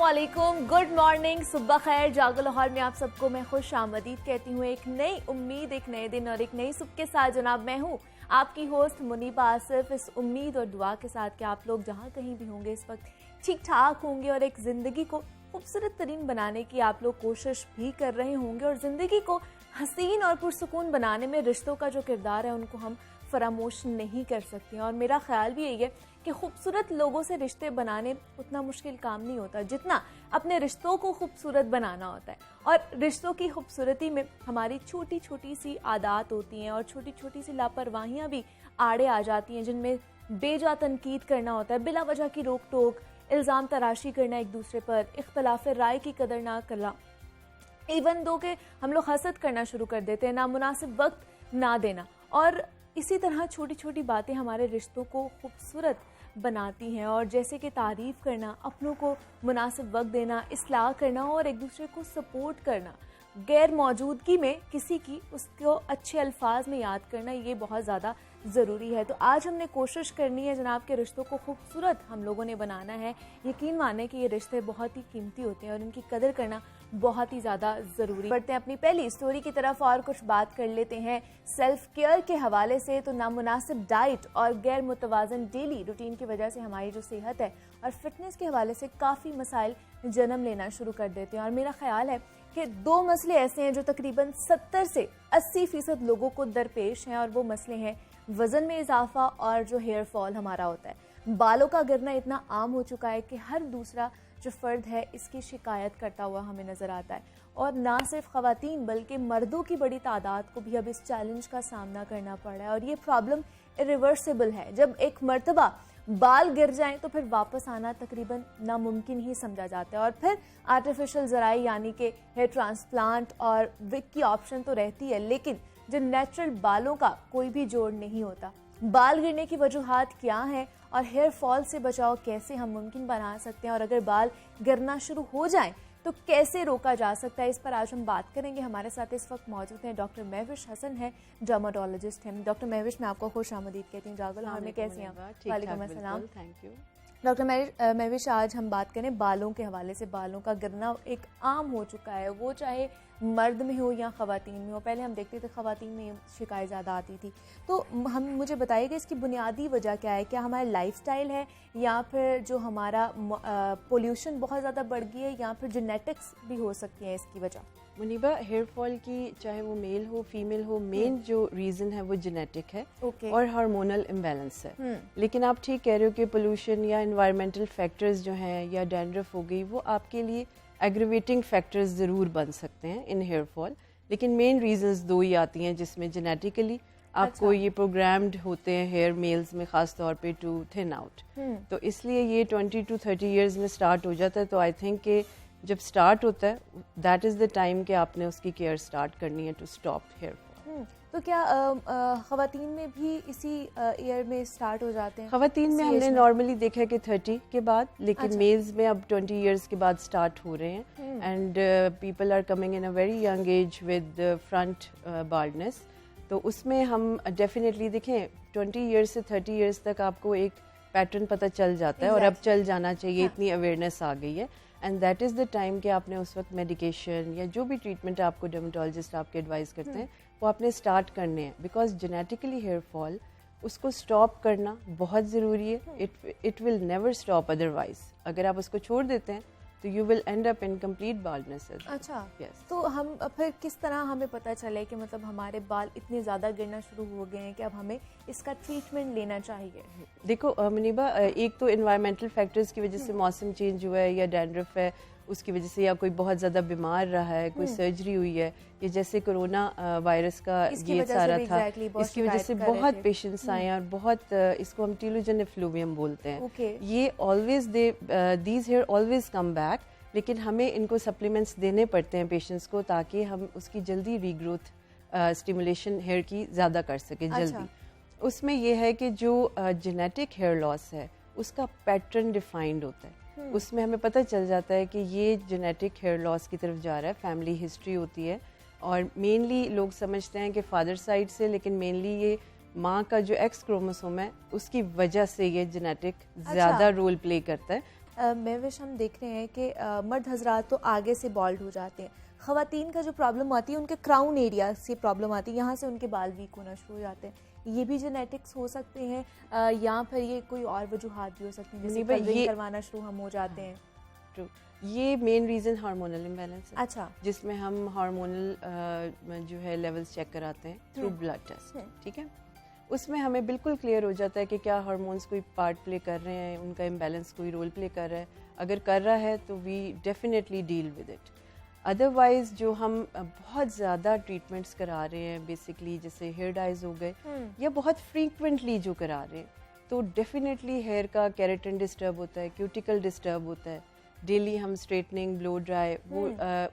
अस्सलामुअलैकुम, good morning, सुबह खैर। जागो लाहौर में आप सबको मैं खुश आमदीद कहती हूँ। एक नई उम्मीद, एक नए दिन और एक नई सुबह के साथ जनाब मैं हूँ आपकी होस्ट मुनीबा आसिफ। इस उम्मीद और दुआ के साथ कि आप लोग जहाँ कहीं भी होंगे इस वक्त ठीक ठाक होंगे और एक ज़िंदगी को खूबसूरत तरीन बनाने की आप लोग कोशिश भी कर रहे होंगे। और ज़िंदगी को हसीन और पुरसुकून बनाने में रिश्तों का जो किरदार है उनको हम फरामोश नहीं कर सकते। और मेरा ख्याल भी यही है कि खूबसूरत लोगों से रिश्ते बनाने उतना मुश्किल काम नहीं होता जितना अपने रिश्तों को खूबसूरत बनाना होता है। और रिश्तों की खूबसूरती में हमारी छोटी छोटी सी आदत होती हैं और छोटी छोटी सी लापरवाहियाँ भी आड़े आ जाती हैं, जिनमें बेजा तनकीद करना होता है, बिला वजह की रोक टोक, इल्ज़ाम तराशी करना एक दूसरे पर, इख्तलाफ राय की कदर ना करना, इवन दो के हम लोग हसद करना शुरू कर देते हैं, नामुनासिब वक्त ना देना। और इसी तरह छोटी छोटी बातें हमारे रिश्तों को खूबसूरत बनाती हैं। और जैसे कि तारीफ़ करना, अपनों को मुनासिब वक्त देना, इस्लाह करना और एक दूसरे को सपोर्ट करना, गैर मौजूदगी में किसी की उसको अच्छे अल्फाज में याद करना, ये बहुत ज़्यादा ज़रूरी है। तो आज हमने कोशिश करनी है जनाब के रिश्तों को खूबसूरत हम लोगों ने बनाना है। यकीन माने कि ये रिश्ते बहुत ही कीमती होते हैं और इनकी कदर करना बहुत ही ज़्यादा ज़रूरी। बढ़ते हैं अपनी पहली स्टोरी की तरफ और कुछ बात कर लेते हैं सेल्फ केयर के हवाले से। तो नामुनासिब डाइट और गैर मुतवाज़न डेली रूटीन की वजह से हमारी जो सेहत है और फिटनेस के हवाले से काफ़ी मसाइल जन्म लेना शुरू कर देते हैं। और मेरा ख्याल है कि दो मसले ऐसे हैं जो तकरीबन 70 से 80% लोगों को दरपेश हैं, और वो मसले हैं वज़न में इजाफा और जो हेयर फॉल हमारा होता है। बालों का गिरना इतना आम हो चुका है कि हर दूसरा जो फ़र्द है इसकी शिकायत करता हुआ हमें नज़र आता है। और ना सिर्फ ख़वातीन बल्कि मर्दों की बड़ी तादाद को भी अब इस चैलेंज का सामना करना पड़ रहा है। और ये प्रॉब्लम इरिवर्सिबल है। जब एक मर्तबा बाल गिर जाएं तो फिर वापस आना तकरीबन नामुमकिन ही समझा जाता है। और फिर आर्टिफिशियल ज़राई यानी कि हेयर ट्रांसप्लांट और विग की ऑप्शन तो रहती है, लेकिन जो नेचुरल बालों का कोई भी जोड़ नहीं होता। बाल गिरने की वजूहात क्या हैं और हेयर फॉल से बचाव कैसे हम मुमकिन बना सकते हैं, और अगर बाल गिरना शुरू हो जाएं तो कैसे रोका जा सकता है, इस पर आज हम बात करेंगे। हमारे साथ इस वक्त मौजूद हैं डॉक्टर महविश हसन है, डर्माटोलॉजिस्ट हैं। डॉक्टर महविश, मैं आपको खुश आमदीद कहती हूँ। जागो लाहौर में कैसी हैं आप? वालेकुम अस्सलाम, थैंक यू। डॉक्टर महविश, आज हम बात करें बालों के हवाले से। बालों का गिरना एक आम हो चुका है, वो चाहे मर्द में हो या ख़वातीन में हो। पहले हम देखते थे ख़वातीन में शिकायत ज़्यादा आती थी। तो मुझे बताइएगा इसकी बुनियादी वजह क्या है? क्या हमारा लाइफस्टाइल है, या फिर जो हमारा पोल्यूशन बहुत ज़्यादा बढ़ गई है, या फिर जेनेटिक्स भी हो सकती है इसकी वजह? मुनीबा, हेयर फॉल की चाहे वो मेल हो फीमेल हो, मेन जो रीज़न है वो जेनेटिक है और हार्मोनल इम्बैलेंस है। लेकिन आप ठीक कह रहे हो कि पोल्यूशन या एनवायरमेंटल फैक्टर्स जो हैं या डैंड्रफ हो गई, वो आपके लिए एग्रीवेटिंग फैक्टर्स ज़रूर बन सकते हैं इन हेयर फॉल। लेकिन मेन रीजंस दो ही आती हैं जिसमें जेनेटिकली आपको ये प्रोग्राम्ड होते हैं हेयर मेल्स में ख़ास तौर पे टू थिन आउट। तो इसलिए ये 20 to 30 ईयर्स में स्टार्ट हो जाता है। तो आई थिंक कि जब स्टार्ट होता है दैट इज़ द टाइम कि आपने उसकी केयर स्टार्ट करनी है टू स्टॉप हेयर फॉल। तो क्या ख़वातीन में भी इसी ईयर में स्टार्ट हो जाते हैं? ख़वातीन में हमने नॉर्मली देखा है कि 30 के बाद, लेकिन मेल्स में अब 20 ईयर्स के बाद स्टार्ट हो रहे हैं। And people are coming in a very young age with front baldness. तो उसमें हम डेफिनेटली देखें 20 ईयर्स से 30 ईयर्स तक आपको एक पैटर्न पता चल जाता है और अब चल जाना चाहिए, इतनी अवेयरनेस आ गई है। And that is the time कि आपने उस वक्त मेडिकेशन या जो भी ट्रीटमेंट आपको डर्मेटोलॉजिस्ट आपके एडवाइस करते हैं वो आपने स्टार्ट करने हैं। बिकॉज जेनेटिकली हेयर फॉल उसको स्टॉप करना बहुत ज़रूरी है। It will never stop otherwise. अगर आप उसको छोड़ देते हैं तो you will and up in complete baldness. अच्छा, तो हम फिर किस तरह हमें पता चले कि मतलब हमारे बाल इतने ज़्यादा गिरना शुरू हो गए हैं कि अब हमें इसका ट्रीटमेंट लेना चाहिए? देखो मुनीबा, एक तो एनवायरमेंटल फैक्टर्स की वजह से मौसम चेंज हुआ है या डैंड्रफ है उसकी वजह से, या कोई बहुत ज़्यादा बीमार रहा है, कोई सर्जरी हुई है, ये जैसे कोरोना वायरस का ये सारा था, इसकी वजह से बहुत पेशेंट्स आए हैं और बहुत इसको हम टीलोजन एफ्लूवियम बोलते हैं। ये always these hair always come back, लेकिन हमें इनको सप्लीमेंट्स देने पड़ते हैं पेशेंट्स को ताकि हम उसकी जल्दी रीग्रोथ स्टिमुलेशन हेयर की ज़्यादा कर सकें जल्दी। उसमें यह है कि जो जेनेटिक हेयर लॉस है उसका पैटर्न डिफाइंड होता है। उसमें हमें पता चल जाता है कि ये जेनेटिक हेयर लॉस की तरफ जा रहा है। फैमिली हिस्ट्री होती है और मेनली लोग समझते हैं कि फादर साइड से, लेकिन मेनली ये माँ का जो एक्स क्रोमोसोम है उसकी वजह से ये जेनेटिक ज़्यादा रोल प्ले करता है। महविश हम देख रहे हैं कि मर्द हजरात तो आगे से बॉल्ड हो जाते हैं, ख़वातीन का जो प्रॉब्लम आती है उनके क्राउन एरिया से प्रॉब्लम आती है, यहाँ से उनके बाल वीक होना शुरू हो जाते हैं। ये भी जेनेटिक्स हो सकते हैं या फिर ये कोई और वजूहात भी हो सकती हैं, जैसे कलरिंग करवाना शुरू हम हो जाते हैं? ट्रू, ये मेन रीज़न हार्मोनल इम्बैलेंस है। अच्छा, जिसमें हम हार्मोनल जो है लेवल्स चेक कराते हैं थ्रू ब्लड टेस्ट, ठीक है। उसमें हमें बिल्कुल क्लियर हो जाता है कि क्या हार्मोन्स कोई पार्ट प्ले कर रहे हैं, उनका इम्बैलेंस कोई रोल प्ले कर रहा है। अगर कर रहा है तो we definitely deal with it. Otherwise जो हम बहुत ज़्यादा ट्रीटमेंट्स करा रहे हैं, बेसिकली जैसे हेयर डाइज हो गए या बहुत फ्रीक्वेंटली जो करा रहे हैं, तो डेफिनेटली हेयर का केराटिन डिस्टर्ब होता है, क्यूटिकल डिस्टर्ब होता है। डेली हम स्ट्रेटनिंग, ब्लो ड्राई, वो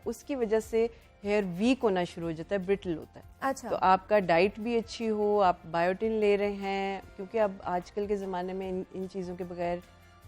उसकी वजह से हेयर वीक होना शुरू हो जाता है, ब्रिटल होता है। अच्छा, तो आपका डाइट भी अच्छी हो, आप बायोटिन ले रहे हैं, क्योंकि अब आजकल के ज़माने में इन चीज़ों के बगैर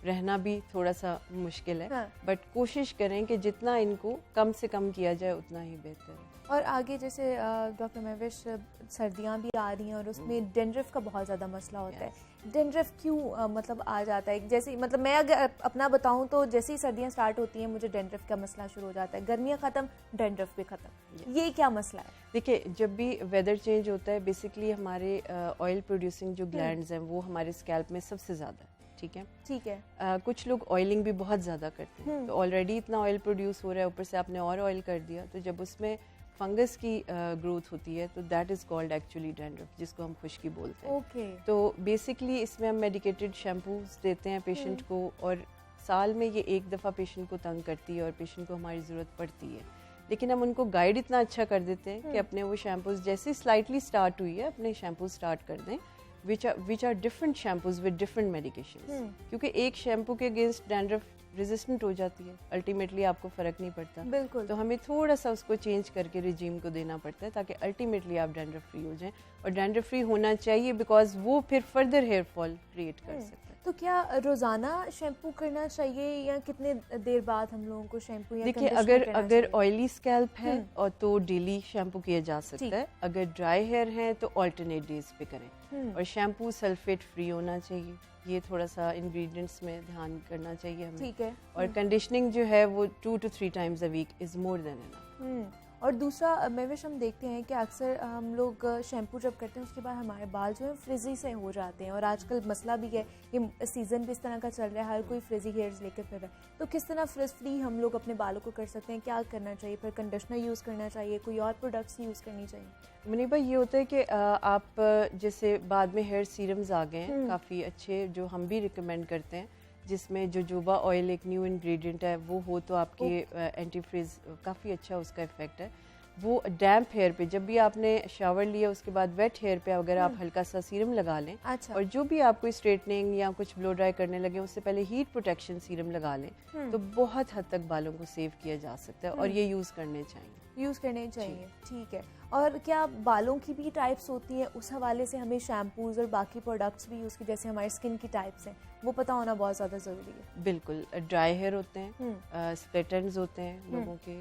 रहना भी थोड़ा सा मुश्किल है। हाँ। बट कोशिश करें कि जितना इनको कम से कम किया जाए उतना ही बेहतर है। और आगे जैसे डॉक्टर महविश सर्दियाँ भी आ रही हैं और उसमें डेंड्रफ का बहुत ज़्यादा मसला होता है। डेंड्रफ क्यों मतलब आ जाता है? जैसे मतलब मैं अगर अपना बताऊं तो जैसे ही सर्दियाँ स्टार्ट होती हैं मुझे डेंड्रफ का मसला शुरू हो जाता है, गर्मियाँ ख़त्म डेंड्रफ भी ख़त्म। ये क्या मसला है? देखिए, जब भी वेदर चेंज होता है, बेसिकली हमारे ऑयल प्रोड्यूसिंग जो ग्लैंड्स हैं वो हमारे स्कैल्प में सबसे ज़्यादा, ठीक है। ठीक है। कुछ लोग ऑयलिंग भी बहुत ज़्यादा करते हैं, तो ऑलरेडी इतना ऑयल प्रोड्यूस हो रहा है, ऊपर से आपने और ऑयल कर दिया, तो जब उसमें फंगस की ग्रोथ होती है तो that is called actually dandruff, जिसको हम खुश्की बोलते हैं। ओके। तो बेसिकली इसमें हम मेडिकेटेड शैम्पूज देते हैं पेशेंट को, और साल में ये एक दफ़ा पेशेंट को तंग करती है और पेशेंट को हमारी ज़रूरत पड़ती है। लेकिन हम उनको गाइड इतना अच्छा कर देते हैं कि अपने वो शैम्पूज जैसे स्लाइटली स्टार्ट हुई है अपने शैम्पू स्टार्ट कर दें, which are different shampoos with different medications, क्योंकि एक शैम्पू के अगेंस्ट डैंड्रफ रेजिस्टेंट हो जाती है, अल्टीमेटली आपको फ़र्क नहीं पड़ता। बिल्कुल। तो हमें थोड़ा सा उसको चेंज करके रिजीम को देना पड़ता है ताकि अल्टीमेटली आप डैंड्रफ फ्री हो जाएं, और डैंड्रफ फ्री होना चाहिए बिकॉज वो फिर फर्दर हेयर फॉल क्रिएट कर सकता है। तो क्या रोज़ाना शैम्पू करना चाहिए या कितने देर बाद हम लोगों को शैम्पू या देखिए, अगर ऑयली स्कैल्प है और तो डेली शैम्पू किया जा सकता है, अगर ड्राई हेयर है तो ऑल्टरनेट डेज पे करें, और शैम्पू सल्फेट फ्री होना चाहिए। ये थोड़ा सा इंग्रेडिएंट्स में ध्यान करना चाहिए हमें। ठीक है। और कंडीशनिंग जो है वो 2 to 3 times a week is more than enough. और दूसरा महविश, हम देखते हैं कि अक्सर हम लोग शैम्पू जब करते हैं उसके बाद हमारे बाल जो है फ्रिजी से हो जाते हैं, और आजकल मसला भी है, ये सीज़न भी इस तरह का चल रहा है, हर कोई फ्रिजी हेयर्स लेकर फिर रहा है। तो किस तरह फ्रिज फ्री हम लोग अपने बालों को कर सकते हैं? क्या करना चाहिए? फिर कंडीशनर यूज़ करना चाहिए, कोई और प्रोडक्ट्स यूज़ करनी चाहिए? मुनीबा, ये होता है कि आप जैसे बाद में हेयर सीरम्स आ गए हैं काफ़ी अच्छे, जो हम भी रिकमेंड करते हैं, जिसमें जोजोबा ऑयल एक न्यू इंग्रेडिएंट है, वो हो तो आपके एंटी फ्रिज काफ़ी अच्छा उसका इफेक्ट है। वो डैम्प हेयर पे, जब भी आपने शावर लिया उसके बाद वेट हेयर पे अगर आप हल्का सा सीरम लगा लें, अच्छा। और जो भी आप कोई स्ट्रेटनिंग या कुछ ब्लो ड्राई करने लगे उससे पहले हीट प्रोटेक्शन सीरम लगा लें, तो बहुत हद तक बालों को सेव किया जा सकता है, और ये यूज़ करने चाहिए। ठीक है। और क्या बालों की भी टाइप्स होती हैं? उस हवाले से हमें शैम्पूज और बाकी प्रोडक्ट्स भी यूज़ की, जैसे हमारे स्किन की टाइप्स हैं, वो पता होना बहुत ज़्यादा ज़रूरी है। बिल्कुल। ड्राई हेयर होते हैं, स्प्लिट एंड्स होते हैं लोगों के,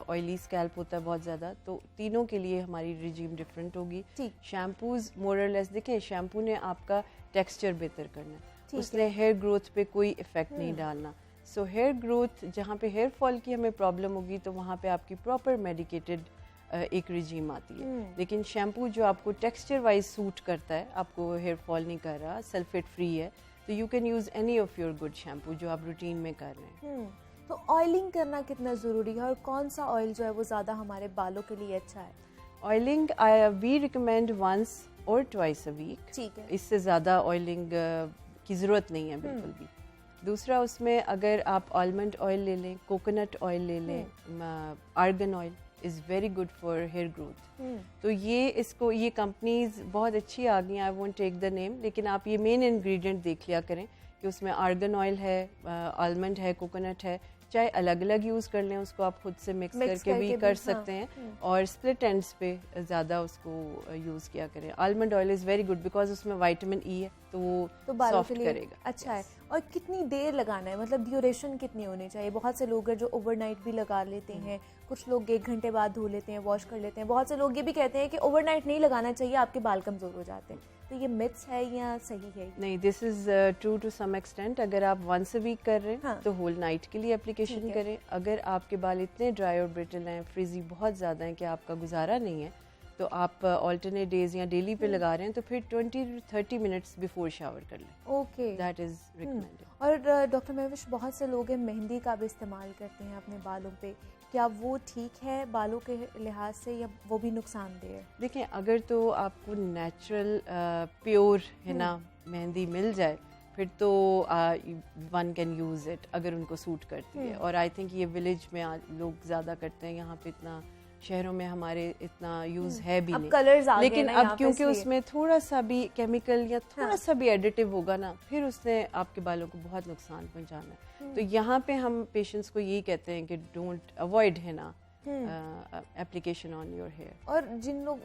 ऑयली स्कैल्प होता है बहुत ज़्यादा, तो तीनों के लिए हमारी रिजीम डिफरेंट होगी। शैम्पूज मोर और लेस, देखें, शैम्पू ने आपका टेक्सचर बेहतर करना है, उसने हेयर ग्रोथ पे कोई इफेक्ट नहीं डालना। सो हेयर ग्रोथ, जहाँ पे हेयर फॉल की हमें प्रॉब्लम होगी तो वहाँ पे आपकी प्रॉपर मेडिकेटेड एक रिजीम आती है। लेकिन शैम्पू जो आपको टेक्सचर वाइज सूट करता है, आपको हेयर फॉल नहीं कर रहा, सल्फेट फ्री है, तो you can use any of your good shampoo जो आप रूटीन में कर रहे हैं। तो ऑयलिंग करना कितना ज़रूरी है, और कौन सा ऑयल जो है वो ज़्यादा हमारे बालों के लिए अच्छा है? Oiling we recommend once or twice a week। ठीक है। इससे ज़्यादा ऑयलिंग की ज़रूरत नहीं है बिल्कुल भी। दूसरा, उसमें अगर आप आलमंड ऑयल ले लें, कोकोनट ऑयल ले लें, argan oil is very good for hair growth. तो ये कंपनीज बहुत अच्छी आ गई, I won't take the name, लेकिन आप ये मेन इंग्रेडिएंट देख लिया करें कि उसमें आर्गन ऑयल है, आलमंड है, कोकोनट है, चाहे अलग अलग यूज़ कर लें, उसको आप खुद से मिक्स करके भी कर सकते हैं, और स्प्लिट एंड्स पे ज़्यादा उसको यूज़ किया करें। Almond oil is very good because उसमें विटामिन ई है, तो वो बालों सॉफ्ट के लिए करेगा। अच्छा है। और कितनी देर लगाना है, मतलब ड्यूरेशन कितनी होनी चाहिए? बहुत से लोग हैं जो ओवरनाइट भी लगा लेते हैं, कुछ लोग 1 घंटे बाद धो लेते हैं, वॉश कर लेते हैं। बहुत से लोग ये भी कहते हैं कि ओवरनाइट नहीं लगाना चाहिए, आपके बाल कमज़ोर हो जाते हैं। तो ये मिथ्स है या सही है? नहीं, this is true to some extent. अगर आप वंस अ वीक कर रहे हैं हाँ। तो होल नाइट के लिए एप्लीकेशन करें। अगर आपके बाल इतने ड्राई और ब्रिटल हैं, फ्रिजी बहुत ज़्यादा हैं कि आपका गुजारा नहीं है, तो आप ऑल्टरनेट डेज या डेली पे लगा रहे हैं तो फिर 20 to 30 मिनट्स बिफोर शावर कर लें। Okay, that is recommended. और डॉक्टर महविश, बहुत से लोग हैं मेहंदी का भी इस्तेमाल करते हैं अपने बालों पे, क्या वो ठीक है बालों के लिहाज से या वो भी नुकसानदेह है? देखें, अगर तो आपको नेचुरल प्योर है ना मेहंदी मिल जाए फिर तो वन कैन यूज़ इट अगर उनको सूट करती है। और आई थिंक ये विलेज में लोग ज़्यादा करते हैं, यहाँ पे इतना शहरों में हमारे इतना यूज़ है भी नहीं। कलर्स आ लेकिन गए ना अब क्योंकि उसमें थोड़ा सा भी केमिकल या थोड़ा सा भी एडिटिव होगा ना, फिर उसने आपके बालों को बहुत नुकसान पहुंचाना है। तो यहाँ पे हम पेशेंट्स को यही कहते हैं कि डोंट अवॉइड है ना एप्लीकेशन ऑन योर हेयर। और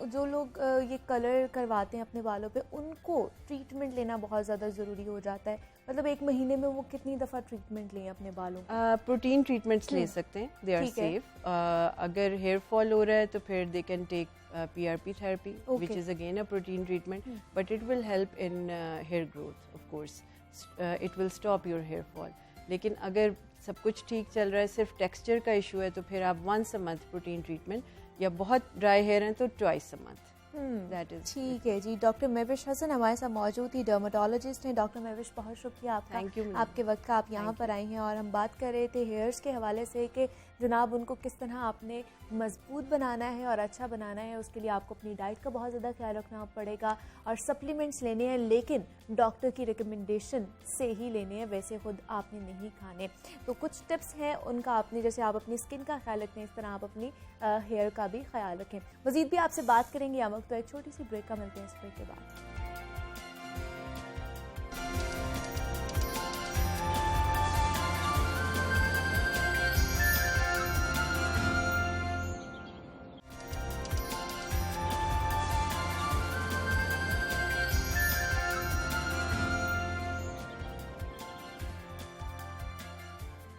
जो लोग ये कलर करवाते हैं अपने बालों पे, उनको ट्रीटमेंट लेना बहुत ज़्यादा ज़रूरी हो जाता है। मतलब 1 महीने में वो कितनी दफ़ा ट्रीटमेंट लें अपने बालों को? प्रोटीन ट्रीटमेंट्स ले सकते हैं, दे आर सेफ। अगर हेयर फॉल हो रहा है तो फिर they can take PRP therapy which is again a protein treatment, but it will help in hair growth of course, it will stop your hair fall. लेकिन अगर सब कुछ ठीक चल रहा है, सिर्फ टेक्सचर का इशू है, तो फिर आप once a month protein treatment, या बहुत ड्राई हेयर हैं तो twice a month. That is ठीक है जी। डॉक्टर महविश हसन हमारे साथ मौजूद थी, डर्मेटोलॉजिस्ट हैं। डॉक्टर महविश, बहुत शुक्रिया आपका, थैंक यू आपके वक्त का, आप यहाँ पर आई हैं। और हम बात कर रहे थे हेयर्स के हवाले से कि जनाब उनको किस तरह आपने मजबूत बनाना है और अच्छा बनाना है। उसके लिए आपको अपनी डाइट का बहुत ज़्यादा ख्याल रखना पड़ेगा और सप्लीमेंट्स लेने हैं, लेकिन डॉक्टर की रिकमेंडेशन से ही लेने हैं, वैसे खुद आपने नहीं खाने। तो कुछ टिप्स हैं उनका आपने, जैसे आप अपनी स्किन का ख्याल रखते हैं, इस तरह आप अपनी हेयर का भी ख्याल रखें। मज़ीद भी आपसे बात करेंगे या वक्त, तो एक छोटी सी ब्रेक का मिलते हैं इस ब्रेक के बाद।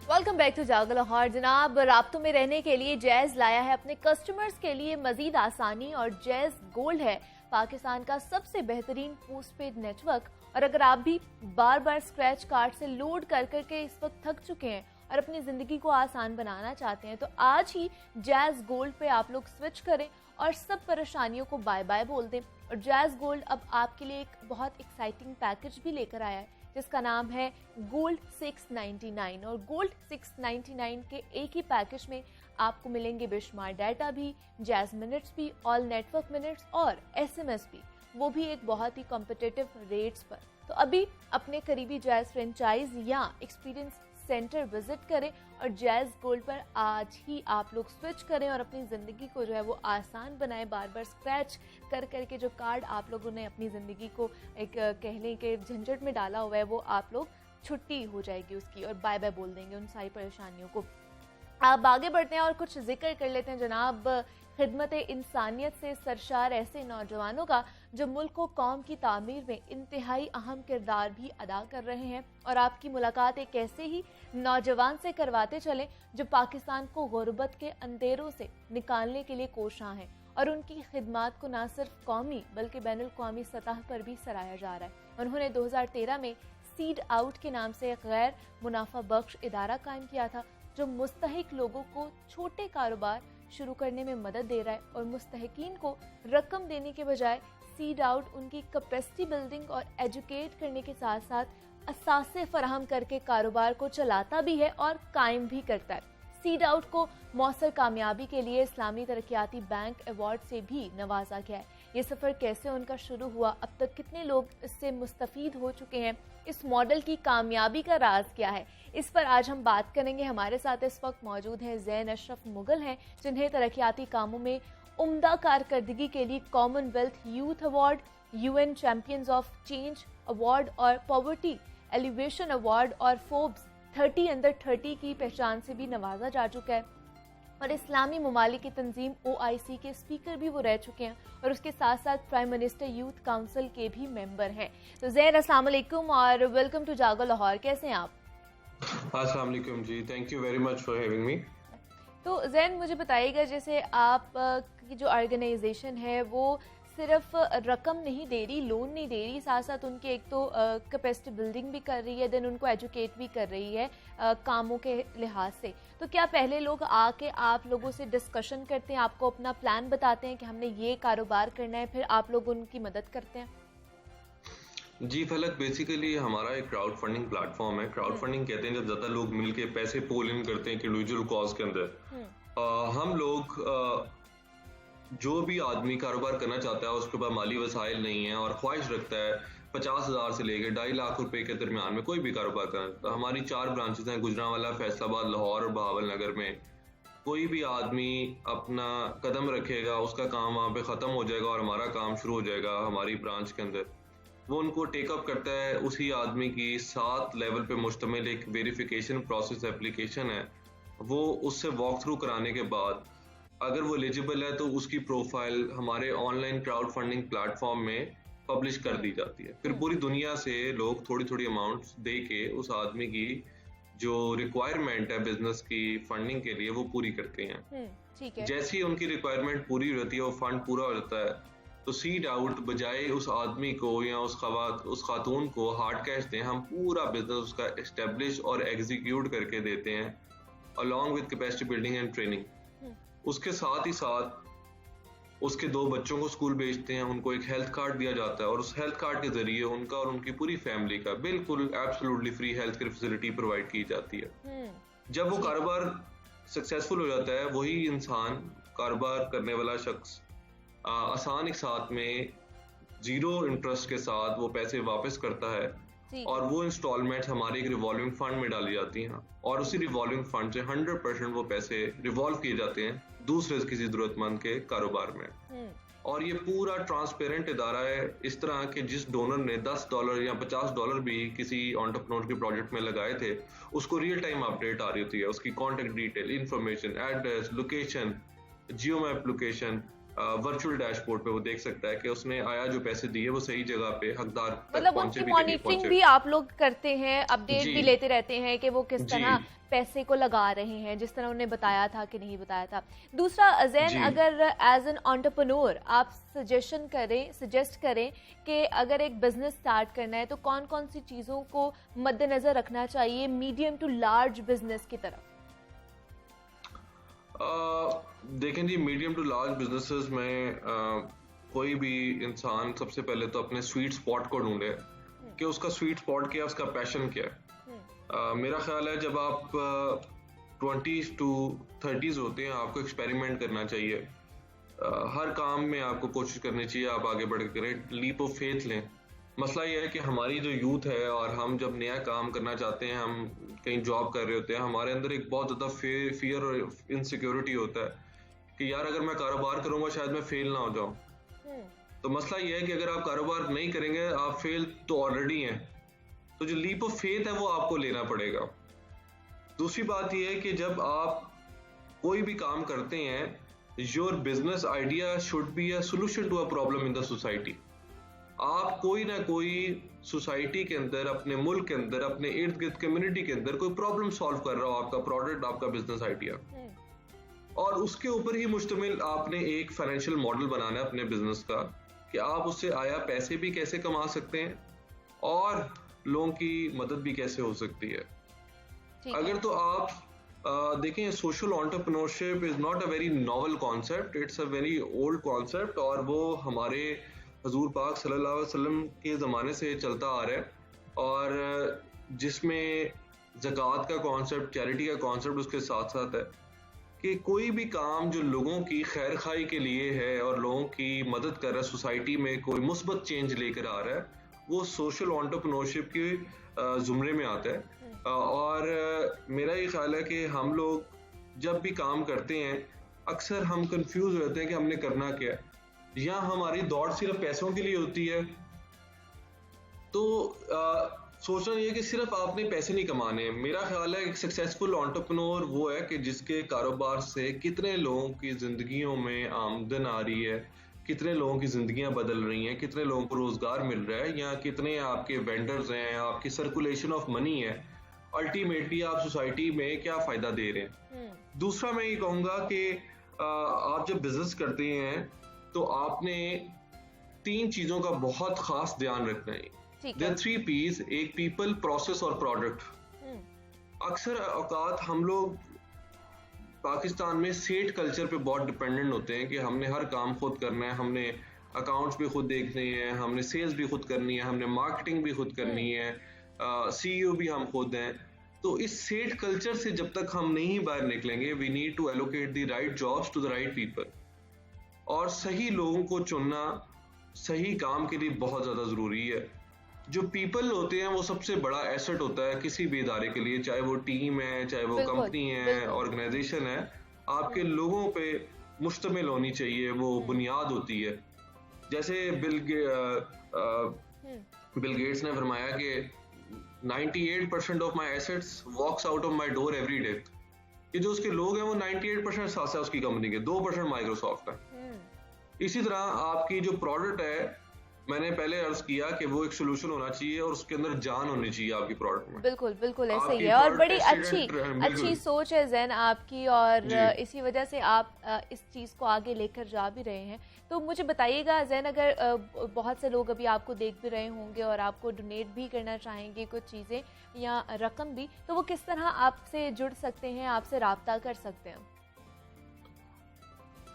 वेलकम बैक टू जागो लाहौर। जनाब, राब्तों में रहने के लिए जैज़ लाया है अपने कस्टमर्स के लिए मजीद आसानी, और जैज़ गोल्ड है पाकिस्तान का सबसे बेहतरीन पोस्टपेड नेटवर्क। और अगर आप भी बार बार स्क्रैच कार्ड से लोड कर करके इस वक्त थक चुके हैं और अपनी ज़िंदगी को आसान बनाना चाहते हैं, तो आज ही जैज़ गोल्ड पे आप लोग स्विच करें और सब परेशानियों को बाय बाय बोल दें। और जैज़ गोल्ड अब आपके लिए एक बहुत एक्साइटिंग पैकेज भी लेकर आया है जिसका नाम है गोल्ड 699। और गोल्ड 699 के एक ही पैकेज में आपको मिलेंगे बेशुमार डाटा भी, जैज़ मिनट्स भी, ऑल नेटवर्क मिनट्स और SMS भी, वो भी एक बहुत ही कॉम्पिटिटिव रेट्स पर। तो अभी अपने करीबी जैज़ फ्रेंचाइज या एक्सपीरियंस सेंटर विजिट करें और जैज़ गोल्ड पर आज ही आप लोग स्विच करें और अपनी ज़िंदगी को जो है वो आसान बनाएं। बार बार स्क्रैच कर करके जो कार्ड आप लोगों ने अपनी ज़िंदगी को एक कह लें कि झंझट में डाला हुआ है, वो आप लोग छुट्टी हो जाएगी उसकी और बाय बाय बोल देंगे उन सारी परेशानियों को। आप आगे बढ़ते हैं और कुछ जिक्र कर लेते हैं जनाब खिदमत इंसानियत से सरशार ऐसे नौजवानों का जो मुल्क व कौम की तामीर में इंतहाई अहम किरदार भी अदा कर रहे हैं। और आपकी मुलाकात एक ऐसे ही नौजवान से करवाते चलें जो पाकिस्तान को गुर्बत के अंधेरों से निकालने के लिए कोशां हैं और उनकी खिदमात को न सिर्फ कौमी बल्कि बैनुल कौमी सतह पर भी सराहा जा रहा है। उन्होंने 2013 में सीड आउट के नाम से एक गैर मुनाफा बख्श इदारा कायम किया था जो मुस्तहिक लोगों को छोटे कारोबार शुरू करने में मदद दे रहा है। और मुस्तहिकीन को रकम देने के बजाय सीड आउट उनकी कैपेसिटी बिल्डिंग और एजुकेट करने के साथ साथ असासे फराहम करके कारोबार को चलाता भी है और कायम भी करता है। सीड आउट को मौसर कामयाबी के लिए इस्लामी तरक्याती बैंक अवार्ड से भी नवाजा गया है। ये सफ़र कैसे उनका शुरू हुआ, अब तक कितने लोग इससे मुस्तफीद हो चुके हैं, इस मॉडल की कामयाबी का राज क्या है, इस पर आज हम बात करेंगे। हमारे साथ इस वक्त मौजूद हैं ज़ैन अशरफ मुगल हैं, जिन्हें तरक्याती कामों में उम्दा कारकर्दगी के लिए Commonwealth youth award, UN champions of change award और पॉवर्टी एलिवेशन अवार्ड और फोर्ब्स 30 अंडर 30 की पहचान से भी नवाजा जा चुका है। और इस्लामी ममालिक की तंजीम OIC के स्पीकर भी वो रह चुके हैं और उसके साथ साथ प्राइम मिनिस्टर यूथ काउंसिल के भी मेंबर हैं। तो ज़ैन, अस्सलाम वालेकुम और वेलकम टू जागो लाहौर। कैसे हैं आप? अस्सलाम वालेकुम जी, thank you very much for having me. तो ज़ैन, मुझे बताइएगा, जैसे आप की जो ऑर्गेनाइजेशन है वो सिर्फ रकम नहीं दे रही, लोन नहीं दे रही, साथ साथ उनके एक तो कैपेसिटी बिल्डिंग भी कर रही है, देन उनको एजुकेट भी कर रही है कामों के लिहाज से। तो क्या पहले लोग आके आप लोगों से डिस्कशन करते हैं, आपको अपना प्लान बताते हैं कि हमने ये कारोबार करना है, फिर आप लोग उनकी मदद करते हैं? जी फलक, बेसिकली हमारा एक क्राउड फंडिंग प्लेटफॉर्म है। क्राउड फंडिंग कहते हैं जब ज्यादा लोग मिलके पैसे पोल इन करते हैं इंडिविजुअल कॉज के अंदर। हम लोग जो भी आदमी कारोबार करना चाहता है उसके पास माली वसाइल नहीं है और ख्वाहिश रखता है 50,000 से लेकर 2.5 लाख रुपए के दरमियान में कोई भी कारोबार करना, तो हमारी 4 ब्रांचेस हैं, गुजरांवाला, फैसलाबाद, लाहौर और बहावल नगर में। कोई भी आदमी अपना कदम रखेगा, उसका काम वहाँ पे ख़त्म हो जाएगा और हमारा काम शुरू हो जाएगा हमारी ब्रांच के अंदर। वो उनको टेकअप करता है। उसी आदमी की 7 लेवल पे मुश्तमिल एक वेरिफिकेशन प्रोसेस एप्लीकेशन है। वो उससे वॉक थ्रू कराने के बाद अगर वो एलिजिबल है तो उसकी प्रोफाइल हमारे ऑनलाइन क्राउड फंडिंग प्लेटफॉर्म में पब्लिश कर दी जाती है। फिर पूरी दुनिया से लोग थोड़ी थोड़ी अमाउंट्स दे के उस आदमी की जो रिक्वायरमेंट है बिजनेस की फंडिंग के लिए वो पूरी करते हैं। ठीक है। जैसे ही उनकी रिक्वायरमेंट पूरी होती है, वो फंड पूरा हो जाता है, तो सीड आउट बजाय उस आदमी को या उस खातून को हार्ड कैश दें, हम पूरा बिजनेस उसका एस्टेब्लिश और एग्जीक्यूट करके देते हैं along with capacity building and training. उसके साथ ही साथ उसके 2 बच्चों को स्कूल भेजते हैं, उनको एक हेल्थ कार्ड दिया जाता है और उस हेल्थ कार्ड के जरिए उनका और उनकी पूरी फैमिली का बिल्कुल absolutely free health care facility provide की जाती है। जब वो कारोबार सक्सेसफुल हो जाता है, वही इंसान, कारोबार करने वाला शख्स, आसान एक साथ में 0 इंटरेस्ट के साथ वो पैसे वापस करता है और वो इंस्टॉलमेंट हमारे एक रिवॉल्विंग फंड में डाली जाती हैं और उसी रिवॉल्विंग फंड से 100% वो पैसे रिवॉल्व किए जाते हैं दूसरे किसी जरूरतमंद के कारोबार में। और ये पूरा ट्रांसपेरेंट इदारा है, इस तरह के जिस डोनर ने $10 या $50 भी किसी एंटरप्रेन्योर के प्रोजेक्ट में लगाए थे, उसको रियल टाइम अपडेट आ रही होती है, उसकी contact detail, information, address, location, geo map location, virtual dashboard पे वो देख सकता है कि उसने आया जो पैसे दिए वो सही जगह पे हकदार तक पहुंचे भी, मॉनिटरिंग भी आप लोग करते हैं, अपडेट भी लेते रहते हैं कि वो किस तरह पैसे को लगा रहे हैं, जिस तरह उन्हें बताया था कि नहीं बताया था। दूसरा ज़ैन, अगर एज एन एंटरप्रेन्योर आप सजेस्ट करें कि अगर एक बिजनेस स्टार्ट करना है तो कौन कौन सी चीज़ों को मद्देनजर रखना चाहिए मीडियम टू लार्ज बिजनेस की तरफ? देखें जी, मीडियम टू लार्ज बिजनेसेस में कोई भी इंसान सबसे पहले तो अपने स्वीट स्पॉट को ढूंढे कि उसका स्वीट स्पॉट क्या है, उसका पैशन क्या है। मेरा ख्याल है जब आप 20s to 30s होते हैं, आपको एक्सपेरिमेंट करना चाहिए। हर काम में आपको कोशिश करनी चाहिए, आप आगे बढ़ के करें, लीप ऑफ फेथ लें। मसला ये है कि हमारी जो यूथ है और हम जब नया काम करना चाहते हैं, हम कहीं जॉब कर रहे होते हैं, हमारे अंदर एक बहुत ज़्यादा फियर और इनसिक्योरिटी होता है कि यार अगर मैं कारोबार करूंगा शायद मैं फेल ना हो जाऊं। तो मसला ये है कि अगर आप कारोबार नहीं करेंगे, आप फेल तो ऑलरेडी हैं, तो जो लीप ऑफ फेथ है वो आपको लेना पड़ेगा। दूसरी बात यह है कि जब आप कोई भी काम करते हैं, your business idea should be a solution to a problem in the society. आप कोई ना कोई सोसाइटी के अंदर, अपने मुल्क के अंदर, अपने इर्द गिर्द कम्युनिटी के अंदर कोई प्रॉब्लम सॉल्व कर रहा हो, आपका प्रोडक्ट, आपका बिजनेस आइडिया, और उसके ऊपर ही मुश्तमिल आपने एक फाइनेंशियल मॉडल बनाना है अपने बिजनेस का कि आप उससे आया पैसे भी कैसे कमा सकते हैं और लोगों की मदद भी कैसे हो सकती है। अगर तो आप देखें, social entrepreneurship is not a very novel concept, it's a very old concept, और वो हमारे हजूर पाक सल्लल्लाहु अलैहि वसल्लम के ज़माने से चलता आ रहा है, और जिसमें ज़कात का कॉन्सेप्ट, चैरिटी का कॉन्सेप्ट उसके साथ साथ है कि कोई भी काम जो लोगों की खैर खाई के लिए है और लोगों की मदद कर रहा है, सोसाइटी में कोई मुस्बत चेंज लेकर आ रहा है, वो सोशल एंटरप्रेन्योरशिप के जुमरे में आता है। और मेरा ये ख्याल है कि हम लोग जब भी काम करते हैं अक्सर हम कंफ्यूज हो जाते हैं कि हमने करना क्या है, या हमारी दौड़ सिर्फ पैसों के लिए होती है। तो सोचना ये कि सिर्फ आपने पैसे नहीं कमाने। मेरा ख्याल है एक सक्सेसफुल एंटरप्रेन्योर वो है कि जिसके कारोबार से कितने लोगों की जिंदगियों में आमदन आ रही है, कितने लोगों की जिंदगियां बदल रही हैं, कितने लोगों को रोजगार मिल रहा है, या कितने आपके वेंडर्स हैं, आपकी सर्कुलेशन ऑफ मनी है, अल्टीमेटली आप सोसाइटी में क्या फायदा दे रहे हैं। दूसरा मैं ये कहूंगा कि आप जब बिजनेस करते हैं तो आपने 3 चीजों का बहुत खास ध्यान रखना है। देयर 3 P's, एक पीपल, प्रोसेस और प्रोडक्ट। अक्सर औकात हम लोग पाकिस्तान में सेठ कल्चर पे बहुत डिपेंडेंट होते हैं कि हमने हर काम खुद करना है, हमने अकाउंट्स भी खुद देखने हैं, हमने सेल्स भी खुद करनी है, हमने मार्केटिंग भी खुद करनी है, CEO भी हम खुद हैं। तो इस सेठ कल्चर से जब तक हम नहीं बाहर निकलेंगे, we need to allocate the right jobs to the right people. और सही लोगों को चुनना सही काम के लिए बहुत ज्यादा जरूरी है। जो पीपल होते हैं वो सबसे बड़ा एसेट होता है किसी भी इदारे के लिए, चाहे वो टीम है, चाहे वो कंपनी है, ऑर्गेनाइजेशन है। आपके लोगों पे मुश्तमिल होनी चाहिए, वो बुनियाद होती है। जैसे बिल गेट्स ने फरमाया कि 98% of my assets walks out of my door every day. कि जो उसके लोग हैं वो 98% साथ है उसकी कंपनी के, 2% माइक्रोसॉफ्ट है। इसी तरह आपकी जो प्रोडक्ट है, मैंने पहले अर्ज किया कि वो एक सोल्यूशन होना चाहिए और उसके अंदर जान होनी चाहिए आपकी प्रोडक्ट में। बिल्कुल बिल्कुल ऐसे ही है, और बड़ी अच्छी सोच है ज़ैन आपकी, और इसी वजह से आप इस चीज़ को आगे लेकर जा भी रहे हैं। तो मुझे बताइएगा ज़ैन, अगर बहुत से लोग अभी आपको देख भी रहे होंगे और आपको डोनेट भी करना चाहेंगे कुछ चीज़ें या रकम भी, तो वो किस तरह आपसे जुड़ सकते हैं, आपसे राब्ता कर सकते हैं?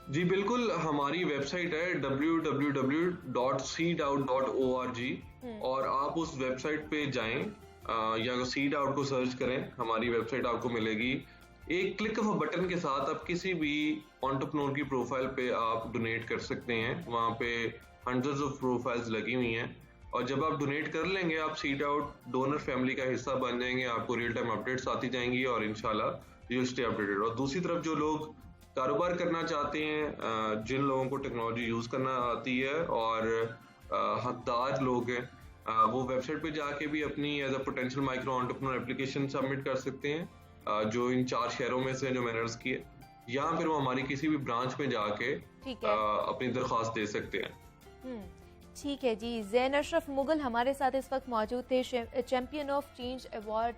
जी बिल्कुल, हमारी वेबसाइट है www.seedout.org और आप उस वेबसाइट पे जाएं या सीड आउट को सर्च करें, हमारी वेबसाइट आपको मिलेगी। एक क्लिक ऑफ अ बटन के साथ आप किसी भी एंटरप्रेन्योर की प्रोफाइल पे आप डोनेट कर सकते हैं। वहाँ पे हंड्रेड्स ऑफ प्रोफाइल्स लगी हुई हैं और जब आप डोनेट कर लेंगे आप सीड आउट डोनर फैमिली का हिस्सा बन जाएंगे। आपको रियल टाइम अपडेट्स आती जाएंगी और इंशाल्लाह यू स्टे अपडेटेड। और दूसरी तरफ जो लोग कारोबार करना चाहते हैं, जिन लोगों को टेक्नोलॉजी यूज करना आती है और हकदार लोग हैं, वो वेबसाइट पे जाके भी अपनी as a potential micro entrepreneur application submit कर सकते हैं, जो इन 4 शहरों में से जो मैंने अर्ज किए, या फिर वो हमारी किसी भी ब्रांच में जाके अपनी दरख्वास्त दे सकते हैं। ठीक है जी। ज़ैन अशरफ मुगल हमारे साथ इस वक्त मौजूद थे, champion of change award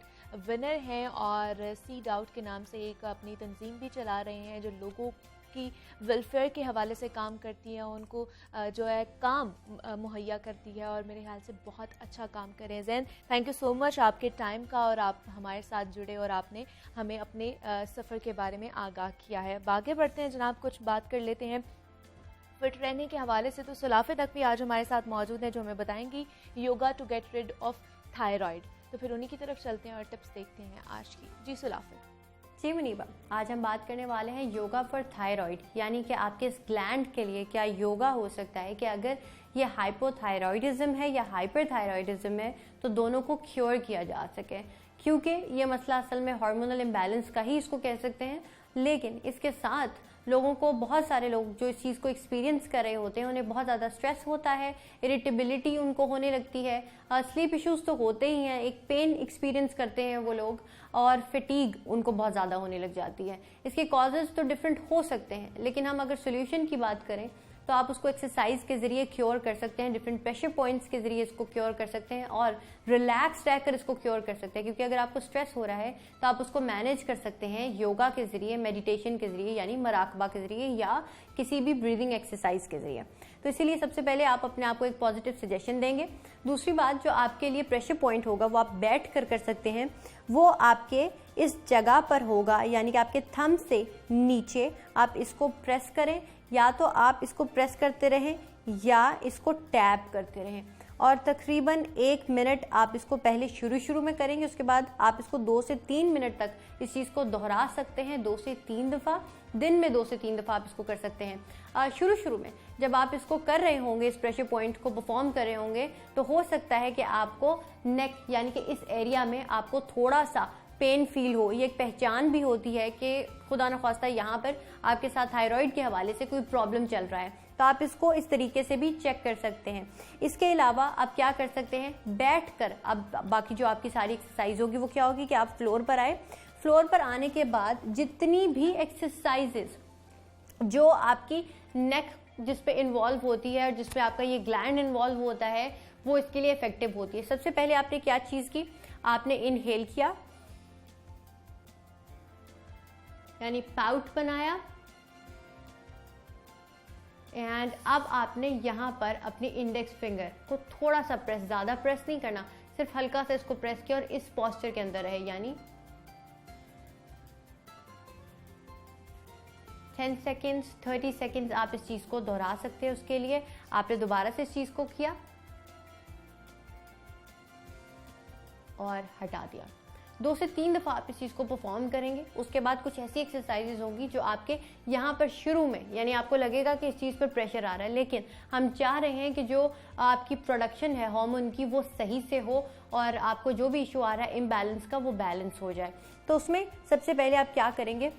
winner हैं और सीड आउट के नाम से एक अपनी तंजीम भी चला रहे हैं जो लोगों की वेलफेयर के हवाले से काम करती है, उनको जो है काम मुहैया करती है, और मेरे ख्याल से बहुत अच्छा काम करें। ज़ैन, थैंक यू सो मच आपके टाइम का, और आप हमारे साथ जुड़े और आपने हमें अपने सफ़र के बारे में आगाह किया है। आगे बढ़ते हैं जनाब, कुछ बात कर लेते हैं फिट रहने के हवाले से। तो सुलाफे तक भी आज हमारे साथ मौजूद हैं जो हमें बताएंगी yoga to get rid of thyroid. तो फिर उन्हीं की तरफ चलते हैं और टिप्स देखते हैं आज की। जी सुलाफे। जी मुनीबा, आज हम बात करने वाले हैं योगा फॉर थायराइड, यानी कि आपके इस ग्लैंड के लिए क्या योगा हो सकता है कि अगर ये हाइपोथायरॉयडिज्म है या हाइपरथायरॉयडिज्म है तो दोनों को क्योर किया जा सके, क्योंकि ये मसला असल में हार्मोनल इम्बैलेंस का ही इसको कह सकते हैं। लेकिन इसके साथ लोगों को, बहुत सारे लोग जो इस चीज़ को एक्सपीरियंस कर रहे होते हैं, उन्हें बहुत ज़्यादा स्ट्रेस होता है, इरिटेबिलिटी उनको होने लगती है, स्लीप इश्यूज तो होते ही हैं, एक पेन एक्सपीरियंस करते हैं वो लोग, और फटीग उनको बहुत ज़्यादा होने लग जाती है। इसके कॉजेज़ तो डिफरेंट हो सकते हैं, लेकिन हम अगर सोल्यूशन की बात करें तो आप उसको एक्सरसाइज के जरिए क्योर कर सकते हैं, डिफरेंट प्रेशर पॉइंट्स के जरिए इसको क्योर कर सकते हैं और रिलैक्स रहकर इसको क्योर कर सकते हैं। क्योंकि अगर आपको स्ट्रेस हो रहा है तो आप उसको मैनेज कर सकते हैं योगा के जरिए, मेडिटेशन के जरिए यानी मराकबा के जरिए, या किसी भी ब्रीदिंग एक्सरसाइज के जरिए। तो इसीलिए सबसे पहले आप अपने आप को एक पॉजिटिव सजेशन देंगे। दूसरी बात, जो आपके लिए प्रेशर पॉइंट होगा वो आप बैठ कर सकते हैं, वो आपके इस जगह पर होगा, यानी कि आपके थंब से नीचे आप इसको प्रेस करें, या तो आप इसको प्रेस करते रहें या इसको टैप करते रहें, और तकरीबन 1 मिनट आप इसको पहले शुरू में करेंगे। उसके बाद आप इसको 2 से 3 मिनट तक इस चीज़ को दोहरा सकते हैं, 2 से 3 दफ़ा, दिन में 2 से 3 दफ़ा आप इसको कर सकते हैं। शुरू में जब आप इसको कर रहे होंगे, इस प्रेशर पॉइंट को परफॉर्म कर रहे होंगे, तो हो सकता है कि आपको नेक यानी कि इस एरिया में आपको थोड़ा सा पेन फील हो, ये एक पहचान भी होती है कि खुदा न ख्वास्ता यहाँ पर आपके साथ थायराइड के हवाले से कोई प्रॉब्लम चल रहा है, तो आप इसको इस तरीके से भी चेक कर सकते हैं। इसके अलावा आप क्या कर सकते हैं, बैठकर अब बाकी जो आपकी सारी एक्सरसाइज होगी वो क्या होगी कि आप फ्लोर पर आए। फ्लोर पर आने के बाद जितनी भी एक्सरसाइजेस जो आपकी नेक जिस पे इन्वॉल्व होती है और जिस पे आपका ये ग्लैंड इन्वॉल्व होता है वो इसके लिए इफेक्टिव होती है। सबसे पहले आपने क्या चीज की, आपने इनहेल किया यानी पाउट बनाया, एंड अब आपने यहां पर अपनी इंडेक्स फिंगर को थोड़ा सा प्रेस, ज्यादा प्रेस नहीं करना, सिर्फ हल्का सा इसको प्रेस किया और इस पोस्चर के अंदर है, यानी 10 सेकेंड्स 30 सेकेंड्स आप इस चीज को दोहरा सकते हैं। उसके लिए आपने दोबारा से इस चीज को किया और हटा दिया। 2 से 3 दफ़ा आप इस चीज़ को परफॉर्म करेंगे। उसके बाद कुछ ऐसी एक्सरसाइजेज होंगी जो आपके यहाँ पर शुरू में, यानी आपको लगेगा कि इस चीज़ पर प्रेशर आ रहा है, लेकिन हम चाह रहे हैं कि जो आपकी प्रोडक्शन है हार्मोन की वो सही से हो और आपको जो भी इशू आ रहा है इम्बैलेंस का वो बैलेंस हो जाए। तो उसमें सबसे पहले आप क्या करेंगे,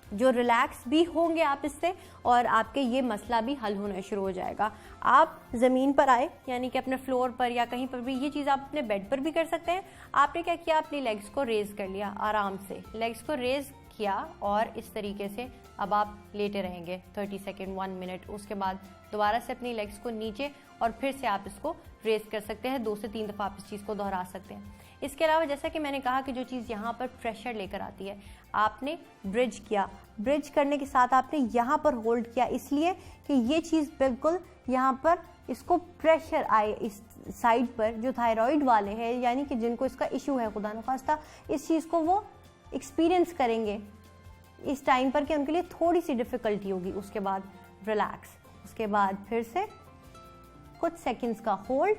जो रिलैक्स भी होंगे आप इससे और आपके ये मसला भी हल होना शुरू हो जाएगा। आप ज़मीन पर आए, यानी कि अपने फ्लोर पर या कहीं पर भी, ये चीज़ आप अपने बेड पर भी कर सकते हैं। आपने क्या किया, अपनी लेग्स को रेज कर लिया, आराम से लेग्स को रेज किया और इस तरीके से अब आप लेटे रहेंगे 30 सेकेंड 1 मिनट। उसके बाद दोबारा से अपनी लेग्स को नीचे और फिर से आप इसको रेज कर सकते हैं। 2 से 3 दफ़ा आप इस चीज़ को दोहरा सकते हैं। इसके अलावा जैसा कि मैंने कहा कि जो चीज़ यहाँ पर प्रेशर लेकर आती है, आपने ब्रिज किया, ब्रिज करने के साथ आपने यहाँ पर होल्ड किया, इसलिए कि ये चीज़ बिल्कुल यहाँ पर इसको प्रेशर आए इस साइड पर। जो थायराइड वाले हैं यानी कि जिनको इसका इशू है, खुदा न खास्ता इस चीज़ को वो एक्सपीरियंस करेंगे इस टाइम पर कि उनके लिए थोड़ी सी डिफ़िकल्टी होगी। उसके बाद रिलैक्स, उसके बाद फिर से कुछ सेकंड्स का होल्ड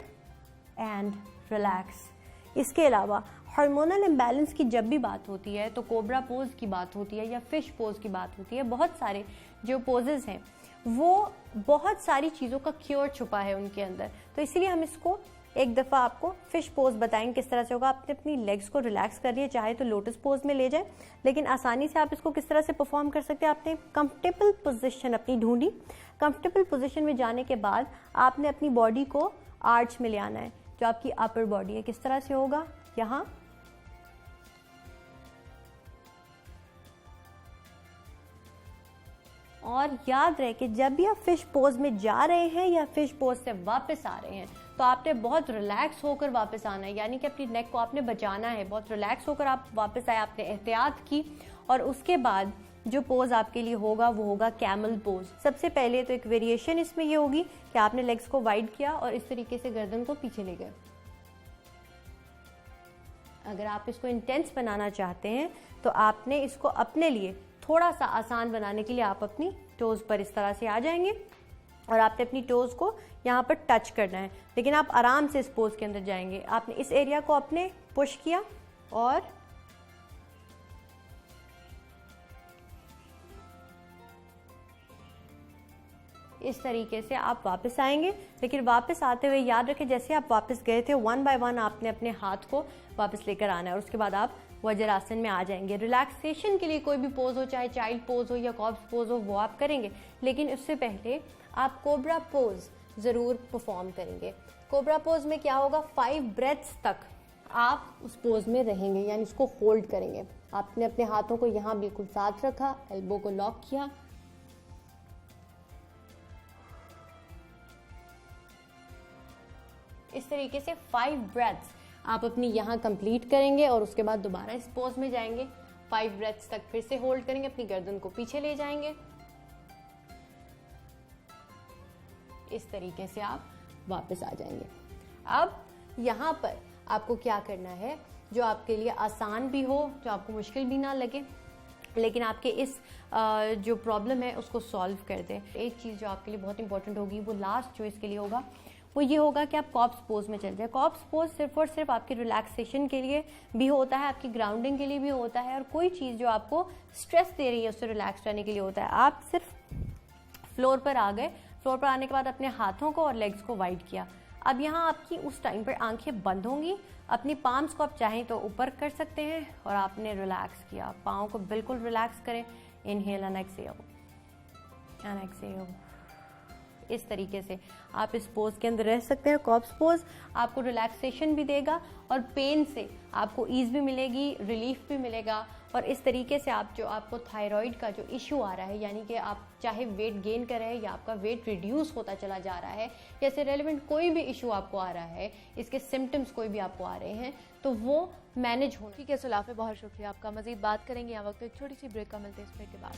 एंड रिलैक्स। इसके अलावा हार्मोनल इम्बैलेंस की जब भी बात होती है तो कोबरा पोज की बात होती है या फिश पोज की बात होती है। बहुत सारे जो पोजेज हैं वो बहुत सारी चीज़ों का क्योर छुपा है उनके अंदर, तो इसीलिए हम इसको एक दफ़ा आपको फिश पोज बताएंगे किस तरह से होगा। आपने अपनी लेग्स को रिलैक्स कर लिया, चाहे तो लोटस पोज में ले जाए, लेकिन आसानी से आप इसको किस तरह से परफॉर्म कर सकते हैं। आपने कंफर्टेबल पोजीशन अपनी ढूंढी, कंफर्टेबल पोजीशन में जाने के बाद आपने अपनी बॉडी को आर्च में ले आना है। जो आपकी अपर बॉडी है किस तरह से होगा, यहाँ और याद रहे कि जब भी आप फिश पोज में जा रहे हैं या फिश पोज से वापस आ रहे हैं तो आपने बहुत रिलैक्स होकर वापस आना है, यानी कि अपनी नेक को आपने बचाना है। बहुत रिलैक्स होकर आप वापस आए, आपने एहतियात की और उसके बाद जो पोज आपके लिए होगा वो होगा कैमल पोज। सबसे पहले तो एक वेरिएशन इसमें ये होगी कि आपने लेग्स को वाइड किया और इस तरीके से गर्दन को पीछे ले गए। अगर आप इसको इंटेंस बनाना चाहते हैं तो आपने इसको अपने लिए थोड़ा सा आसान बनाने के लिए आप अपनी टोज पर इस तरह से आ जाएंगे और आपने अपनी टोज को यहाँ पर टच करना है, लेकिन आप आराम से इस पोज के अंदर जाएंगे। आपने इस एरिया को अपने पुश किया और इस तरीके से आप वापस आएंगे। लेकिन वापस आते हुए याद रखें जैसे आप वापस गए थे 1 बाय 1 आपने अपने हाथ को वापस लेकर आना है और उसके बाद आप वज्रासन में आ जाएंगे। रिलैक्सेशन के लिए कोई भी पोज हो, चाहे चाइल्ड पोज हो या कॉर्प्स पोज हो, वो आप करेंगे, लेकिन उससे पहले आप कोबरा पोज ज़रूर परफॉर्म करेंगे। कोबरा पोज में क्या होगा, 5 ब्रेथ्स तक आप उस पोज में रहेंगे, यानी उसको होल्ड करेंगे। आपने अपने हाथों को यहाँ बिल्कुल साथ रखा, एल्बो को लॉक किया, इस तरीके से 5 ब्रेथ्स आप अपनी यहाँ कंप्लीट करेंगे और उसके बाद दोबारा इस पोज में जाएंगे। 5 ब्रेथ्स तक फिर से होल्ड करेंगे, अपनी गर्दन को पीछे ले जाएंगे। इस तरीके से आप वापस आ जाएंगे। अब यहाँ पर आपको क्या करना है, जो आपके लिए आसान भी हो, जो आपको मुश्किल भी ना लगे, लेकिन आपके इस जो प्रॉब्लम है उसको सॉल्व कर दे। एक चीज़ जो आपके लिए बहुत इंपॉर्टेंट होगी, वो लास्ट जो इसके लिए होगा वो ये होगा कि आप कॉर्प्स पोज में चल जाए। कॉर्प्स पोज सिर्फ और सिर्फ आपकी रिलैक्सेशन के लिए भी होता है, आपकी ग्राउंडिंग के लिए भी होता है और कोई चीज़ जो आपको स्ट्रेस दे रही है उससे रिलैक्स रहने के लिए होता है। आप सिर्फ फ्लोर पर आ गए, फ्लोर पर आने के बाद अपने हाथों को और लेग्स को वाइड किया, अब यहाँ आपकी उस टाइम पर आंखें बंद होंगी, अपनी पाम्स को आप चाहें तो ऊपर कर सकते हैं और आपने रिलैक्स किया, पाँव को बिल्कुल रिलैक्स करें। Inhale and exhale. इस तरीके से आप इस पोज के अंदर रह सकते हैं। कॉर्प्स पोज आपको रिलैक्सेशन भी देगा और पेन से आपको ईज भी मिलेगी, रिलीफ भी मिलेगा। और इस तरीके से आप जो आपको थायराइड का जो इशू आ रहा है, यानी कि आप चाहे वेट गेन कर रहे हैं या आपका वेट रिड्यूस होता चला जा रहा है, या इससे रेलिवेंट कोई भी इशू आपको आ रहा है, इसके सिम्टम्स कोई भी आपको आ रहे हैं, तो वो मैनेज होना। ठीक है सुलाफे, बहुत शुक्रिया आपका। मजीद बात करेंगे यहाँ वक्त एक छोटी सी ब्रेक का, मिलते हैं इस ब्रेक के बाद।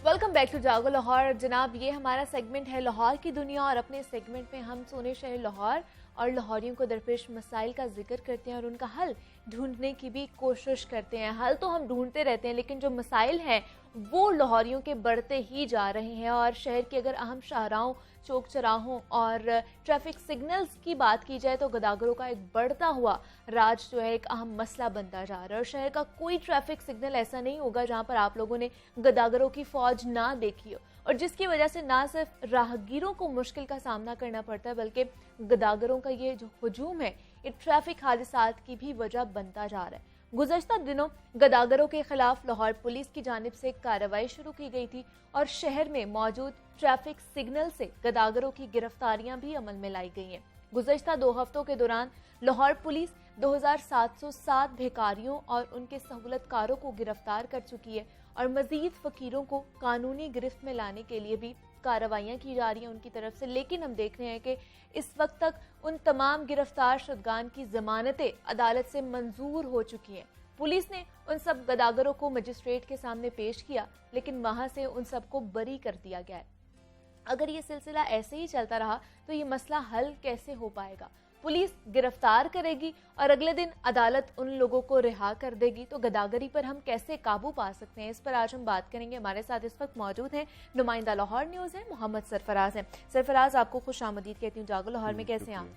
वेलकम बैक टू जागो लाहौर। जनाब, ये हमारा सेगमेंट है लाहौर की दुनिया और अपने सेगमेंट में हम सोने शहर लाहौर और लाहौरियों को दरपेश मसाइल का जिक्र करते हैं और उनका हल ढूंढने की भी कोशिश करते हैं। हल तो हम ढूंढते रहते हैं, लेकिन जो मसाइल हैं वो लाहौरियों के बढ़ते ही जा रहे हैं। और शहर के अगर अहम शाहराहों, चौक चौराहों और ट्रैफिक सिग्नल्स की बात की जाए तो गदागरों का एक बढ़ता हुआ राज जो है एक अहम मसला बनता जा रहा है। और शहर का कोई ट्रैफिक सिग्नल ऐसा नहीं होगा जहां पर आप लोगों ने गदागरों की फौज ना देखी हो, और जिसकी वजह से ना सिर्फ राहगीरों को मुश्किल का सामना करना पड़ता है, बल्कि गदागरों का ये जो हुजूम है ये ट्रैफिक हादसात की भी वजह बनता जा रहा है। गुज़श्ता दिनों गदागरों के खिलाफ लाहौर पुलिस की जानिब से कार्रवाई शुरू की गई थी और शहर में मौजूद ट्रैफिक सिग्नल से गदागरों की गिरफ्तारियां भी अमल में लाई गई हैं। गुज़श्ता 2 हफ्तों के दौरान लाहौर पुलिस 2707 भिखारियों और उनके सहूलतकारों को गिरफ्तार कर चुकी है और मजीद फकीरों को कानूनी गिरफ्त में लाने के लिए भी कार्रवाइयाँ की जा रही हैं उनकी तरफ से। लेकिन हम देख रहे हैं कि इस वक्त तक उन तमाम गिरफ्तार शुदगान की जमानतें अदालत से मंजूर हो चुकी हैं। पुलिस ने उन सब गदागरों को मजिस्ट्रेट के सामने पेश किया, लेकिन वहां से उन सबको बरी कर दिया गया है। अगर ये सिलसिला ऐसे ही चलता रहा तो ये मसला हल कैसे हो पाएगा? पुलिस गिरफ्तार करेगी और अगले दिन अदालत उन लोगों को रिहा कर देगी, तो गदागरी पर हम कैसे काबू पा सकते हैं? इस पर आज हम बात करेंगे। हमारे साथ इस वक्त मौजूद हैं नुमाइंदा लाहौर न्यूज़ है मोहम्मद सरफराज हैं। सरफराज, आपको खुशामदीद कहती हूँ जागो लाहौर में। कैसे हैं आप?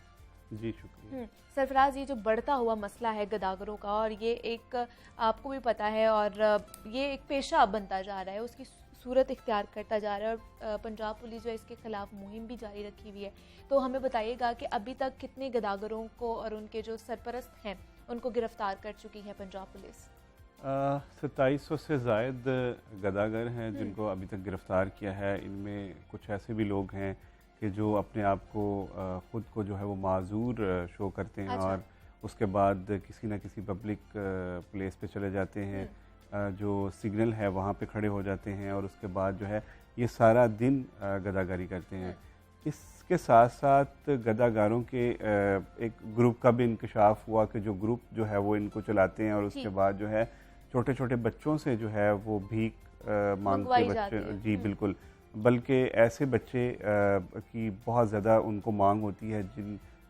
जी शुक्रिया। सरफराज, ये जो बढ़ता हुआ मसला है गदागरों का, और ये एक आपको भी पता है और ये एक पेशा बनता जा रहा है, उसकी सूरत इख्तियार करता जा रहा है और पंजाब पुलिस जो है इसके खिलाफ मुहिम भी जारी रखी हुई है। तो हमें बताइएगा कि अभी तक कितने गदागरों को और उनके जो सरपरस्त हैं उनको गिरफ्तार कर चुकी है पंजाब पुलिस? 2700 से ज़ायद गदागर हैं जिनको अभी तक गिरफ़्तार किया है। इनमें कुछ ऐसे भी लोग हैं कि जो अपने आप को ख़ुद को जो है वो माजूर शो करते हैं। अच्छा। और उसके बाद किसी न किसी पब्लिक प्लेस पे चले जाते हैं, जो सिग्नल है वहाँ पे खड़े हो जाते हैं और उसके बाद जो है ये सारा दिन गदागारी करते हैं। इसके साथ साथ गदागारों के एक ग्रुप का भी इंकशाफ हुआ कि जो ग्रुप जो है वो इनको चलाते हैं और उसके बाद जो है छोटे छोटे बच्चों से जो है वो भीख मांगते बच्चे। जी बिल्कुल, बल्कि ऐसे बच्चे की बहुत ज़्यादा उनको मांग होती है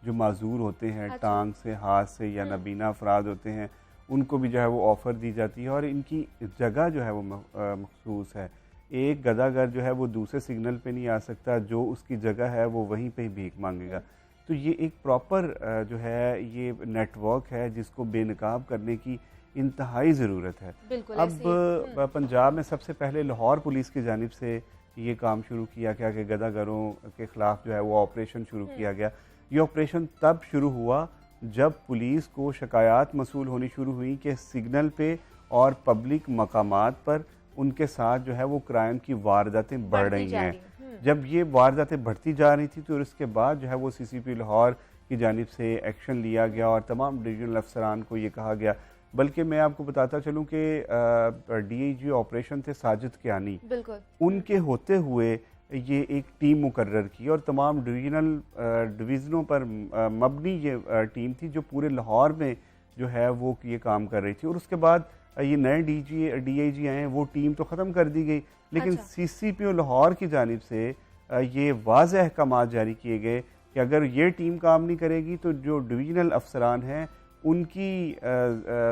जो माजूर होते हैं। अच्छा। टांग से, हाथ से या नबीना अफराद होते हैं, उनको भी जो है वो ऑफ़र दी जाती है और इनकी जगह जो है वो मखसूस है। एक गदागर जो है वो दूसरे सिग्नल पे नहीं आ सकता, जो उसकी जगह है वो वहीं पे ही भीख मांगेगा। तो ये एक प्रॉपर जो है ये नेटवर्क है जिसको बेनकाब करने की इंतहाई ज़रूरत है। अब पंजाब में सबसे पहले लाहौर पुलिस की जानिब से ये काम शुरू किया गया कि गदागरों के ख़िलाफ़ जो है वो ऑपरेशन शुरू किया गया। ये ऑपरेशन तब शुरू हुआ जब पुलिस को शिकायत मसूल होनी शुरू हुई कि सिग्नल पे और पब्लिक मकामात पर उनके साथ जो है वो क्राइम की वारदातें बढ़ रही हैं। जब ये वारदातें बढ़ती जा रही थी तो इसके बाद जो है वो CCP लाहौर की जानिब से एक्शन लिया गया और तमाम डिवीजनल अफसरान को ये कहा गया। बल्कि मैं आपको बताता चलूँ कि DIG ऑपरेशन थे साजिद कियानी, उनके होते हुए ये एक टीम मुकर्रर की और तमाम डिवीज़नों पर मबनी ये टीम थी जो पूरे लाहौर में जो है वो ये काम कर रही थी। और उसके बाद ये नए DIG आए हैं, वो टीम तो ख़त्म कर दी गई, लेकिन अच्छा। CCP लाहौर की जानिब से ये वाज़ेह अहकामात जारी किए गए कि अगर ये टीम काम नहीं करेगी तो जो डिवीजनल अफसरान हैं उनकी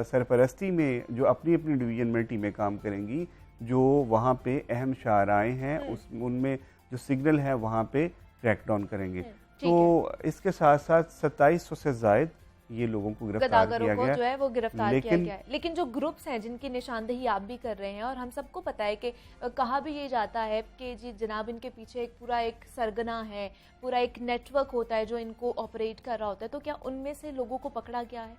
सरपरस्ती में जो अपनी अपनी डिवीज़न में टीमें काम करेंगी जो वहाँ पे अहम शाहराएँ हैं उनमें जो सिग्नल है वहाँ पे क्रैकडाउन करेंगे। तो इसके साथ साथ 2700 से ज़ायद ये लोगों को गिरफ्तार किया गया, जो है वो गिरफ्तार किया गया है। लेकिन जो ग्रुप्स हैं जिनकी निशानदेही आप भी कर रहे हैं और हम सबको पता है कि कहा भी ये जाता है कि जी जनाब इनके पीछे एक पूरा एक सरगना है, पूरा एक नेटवर्क होता है जो इनको ऑपरेट कर रहा होता है, तो क्या उनमें से लोगों को पकड़ा गया है?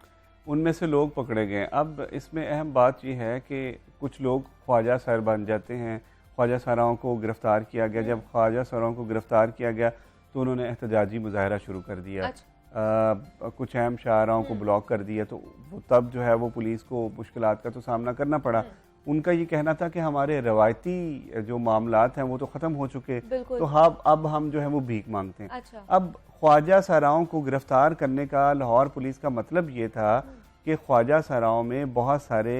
उनमें से लोग पकड़े गए। अब इसमें अहम बात यह है कि कुछ लोग ख्वाजा सर बन जाते हैं। ख्वाजा सराओं को गिरफ्तार किया गया। जब ख्वाजा सराओं को गिरफ्तार किया गया तो उन्होंने एहतजाजी मुजाहरा शुरू कर दिया। कुछ अहम शाहराओं को ब्लॉक कर दिया, तो वो तब जो है वो पुलिस को मुश्किलात का तो सामना करना पड़ा। उनका ये कहना था कि हमारे रवायती जो मामलात हैं वो तो ख़त्म हो चुके, तो अब हम जो है वो भीख मांगते हैं। अब ख्वाजा सराओं को गिरफ्तार करने का लाहौर पुलिस का मतलब ये था कि ख्वाजा सराओं में बहुत सारे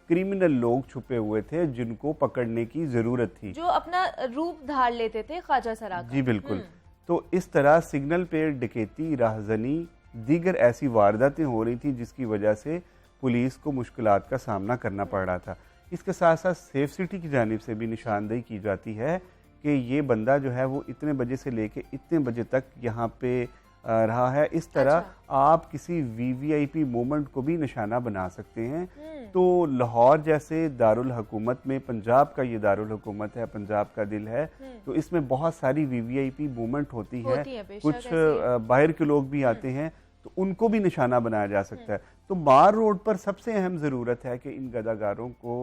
क्रिमिनल लोग छुपे हुए थे जिनको पकड़ने की ज़रूरत थी, जो अपना रूप धार लेते थे ख्वाजा सरा का। जी बिल्कुल। तो इस तरह सिग्नल पे डकैती, राहजनी, दीगर ऐसी वारदातें हो रही थी जिसकी वजह से पुलिस को मुश्किलात का सामना करना पड़ रहा था। इसके साथ साथ सेफ सिटी की जानिब से भी निशानदेही की जाती है कि ये बंदा जो है वो इतने बजे से लेके इतने बजे तक यहाँ पे रहा है। इस तरह आप किसी वीवीआईपी मोमेंट को भी निशाना बना सकते हैं। तो लाहौर जैसे दारुल हुकूमत में, पंजाब का ये दारुल हुकूमत है, पंजाब का दिल है, तो इसमें बहुत सारी वीवीआईपी मोमेंट होती है। कुछ बाहर के लोग भी आते हैं, तो उनको भी निशाना बनाया जा सकता है। तो मार रोड पर सबसे अहम ज़रूरत है कि इन गदागारों को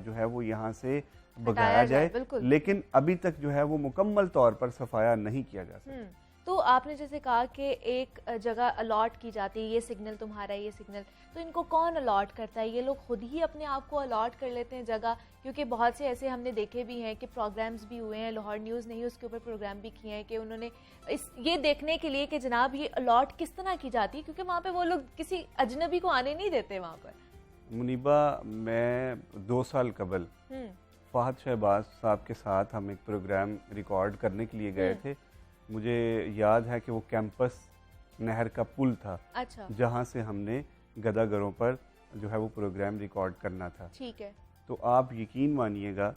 जो है वो यहाँ से भगाया जाए, लेकिन अभी तक जो है वो मुकम्मल तौर पर सफाया नहीं किया जा सकता। तो आपने जैसे कहा कि एक जगह अलॉट की जाती है, ये सिग्नल तुम्हारा है, ये सिग्नल, तो इनको कौन अलॉट करता है? ये लोग खुद ही अपने आप को अलॉट कर लेते हैं जगह? क्योंकि बहुत से ऐसे हमने देखे भी हैं कि प्रोग्राम्स भी हुए हैं, लाहौर न्यूज़ ने ही उसके ऊपर प्रोग्राम भी किए हैं कि उन्होंने ये देखने के लिए कि जनाब ये अलॉट किस तरह की जाती है, क्योंकि वहाँ पर वो लोग किसी अजनबी को आने नहीं देते वहाँ पर। मुनीबा, मैं 2 साल कबल फहद शहबाज साहब के साथ हम एक प्रोग्राम रिकॉर्ड करने के लिए गए थे। मुझे याद है कि वो कैंपस नहर का पुल था, जहाँ से हमने गदागरों पर जो है वो प्रोग्राम रिकॉर्ड करना था। ठीक है। तो आप यकीन मानिएगा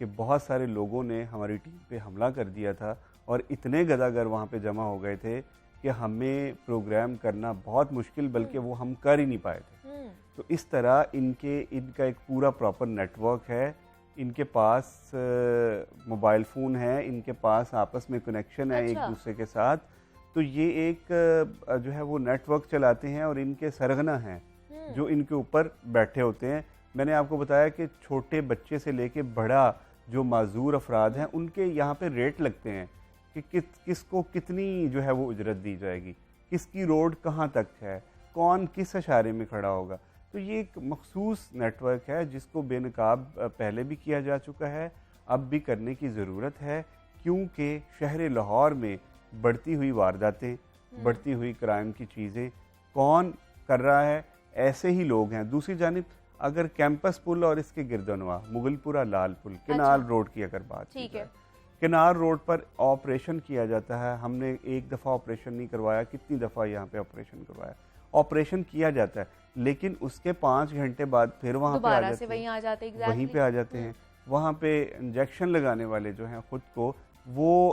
कि बहुत सारे लोगों ने हमारी टीम पे हमला कर दिया था और इतने गदागर वहाँ पे जमा हो गए थे कि हमें प्रोग्राम करना बहुत मुश्किल, बल्कि वो हम कर ही नहीं पाए थे। तो इस तरह इनका एक पूरा प्रॉपर नेटवर्क है। इनके पास मोबाइल फ़ोन है, इनके पास आपस में कनेक्शन है एक दूसरे के साथ। तो ये एक जो है वो नेटवर्क चलाते हैं और इनके सरगना हैं जो इनके ऊपर बैठे होते हैं। मैंने आपको बताया कि छोटे बच्चे से लेके बड़ा जो माजूर अफराद हैं उनके यहाँ पे रेट लगते हैं कि किसको कितनी जो है वो उजरत दी जाएगी, किसकी रोड कहाँ तक है, कौन किस इशारे में खड़ा होगा। तो ये एक मखसूस नेटवर्क है जिसको बेनकाब पहले भी किया जा चुका है, अब भी करने की ज़रूरत है, क्योंकि शहर लाहौर में बढ़ती हुई वारदातें, बढ़ती हुई क्राइम की चीज़ें कौन कर रहा है? ऐसे ही लोग हैं। दूसरी जानिब अगर कैंपस पुल और इसके गिरदनवा मुगलपुरा लाल पुल, किनार रोड की अगर बात की जाए, किनार रोड पर ऑपरेशन किया जाता है। हमने एक दफ़ा ऑपरेशन नहीं करवाया, कितनी दफ़ा यहाँ पे ऑपरेशन करवाया। ऑपरेशन किया जाता है, लेकिन उसके 5 घंटे बाद फिर वहाँ पे आ जाते हैं, वहीं पे आ जाते हैं। वहाँ पे इंजेक्शन लगाने वाले जो हैं खुद को वो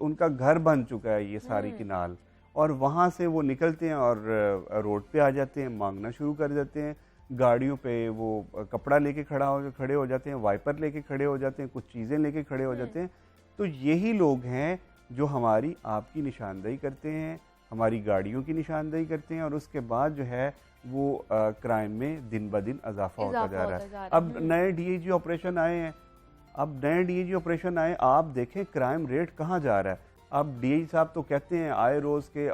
उनका घर बन चुका है ये सारी किनाल, और वहाँ से वो निकलते हैं और रोड पे आ जाते हैं, मांगना शुरू कर देते हैं। गाड़ियों पे वो कपड़ा लेके खड़े हो जाते हैं, वाइपर लेके खड़े हो जाते हैं, कुछ चीज़ें लेके खड़े हो जाते हैं। तो यही लोग हैं जो हमारी आपकी निशानदेही करते हैं, हमारी गाड़ियों की निशानदेही करते हैं, और उसके बाद जो है वो क्राइम में दिन ब दिन इजाफा होता जा रहा है। अब नए डीएजी ऑपरेशन आए हैं, आप देखें क्राइम रेट कहाँ जा रहा है। अब डीएजी साहब तो कहते हैं आए रोज़ के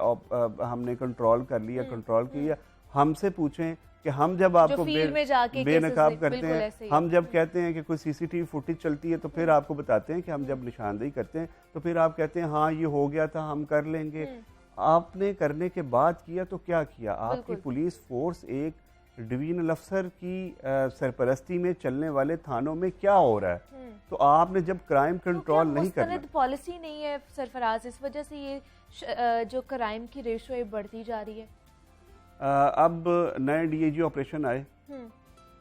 हमने कंट्रोल कर लिया, हमसे पूछें कि हम जब आपको बेनकाब करते हैं, हम जब कहते हैं कि कोई सीसीटीवी फुटेज चलती है तो फिर आपको बताते हैं कि हम जब निशानदेही करते हैं तो फिर आप कहते हैं हाँ ये हो गया था, हम कर लेंगे। आपने करने के बाद किया तो क्या किया? आपकी पुलिस फोर्स एक डिवीजनल अफसर की सरपरस्ती में चलने वाले थानों में क्या हो रहा है? तो आपने जब क्राइम कंट्रोल नहीं करना, पॉलिसी नहीं है सरफराज, इस वजह से ये जो क्राइम की रेशो बढ़ती जा रही है। अब नए डीएजी ऑपरेशन आए,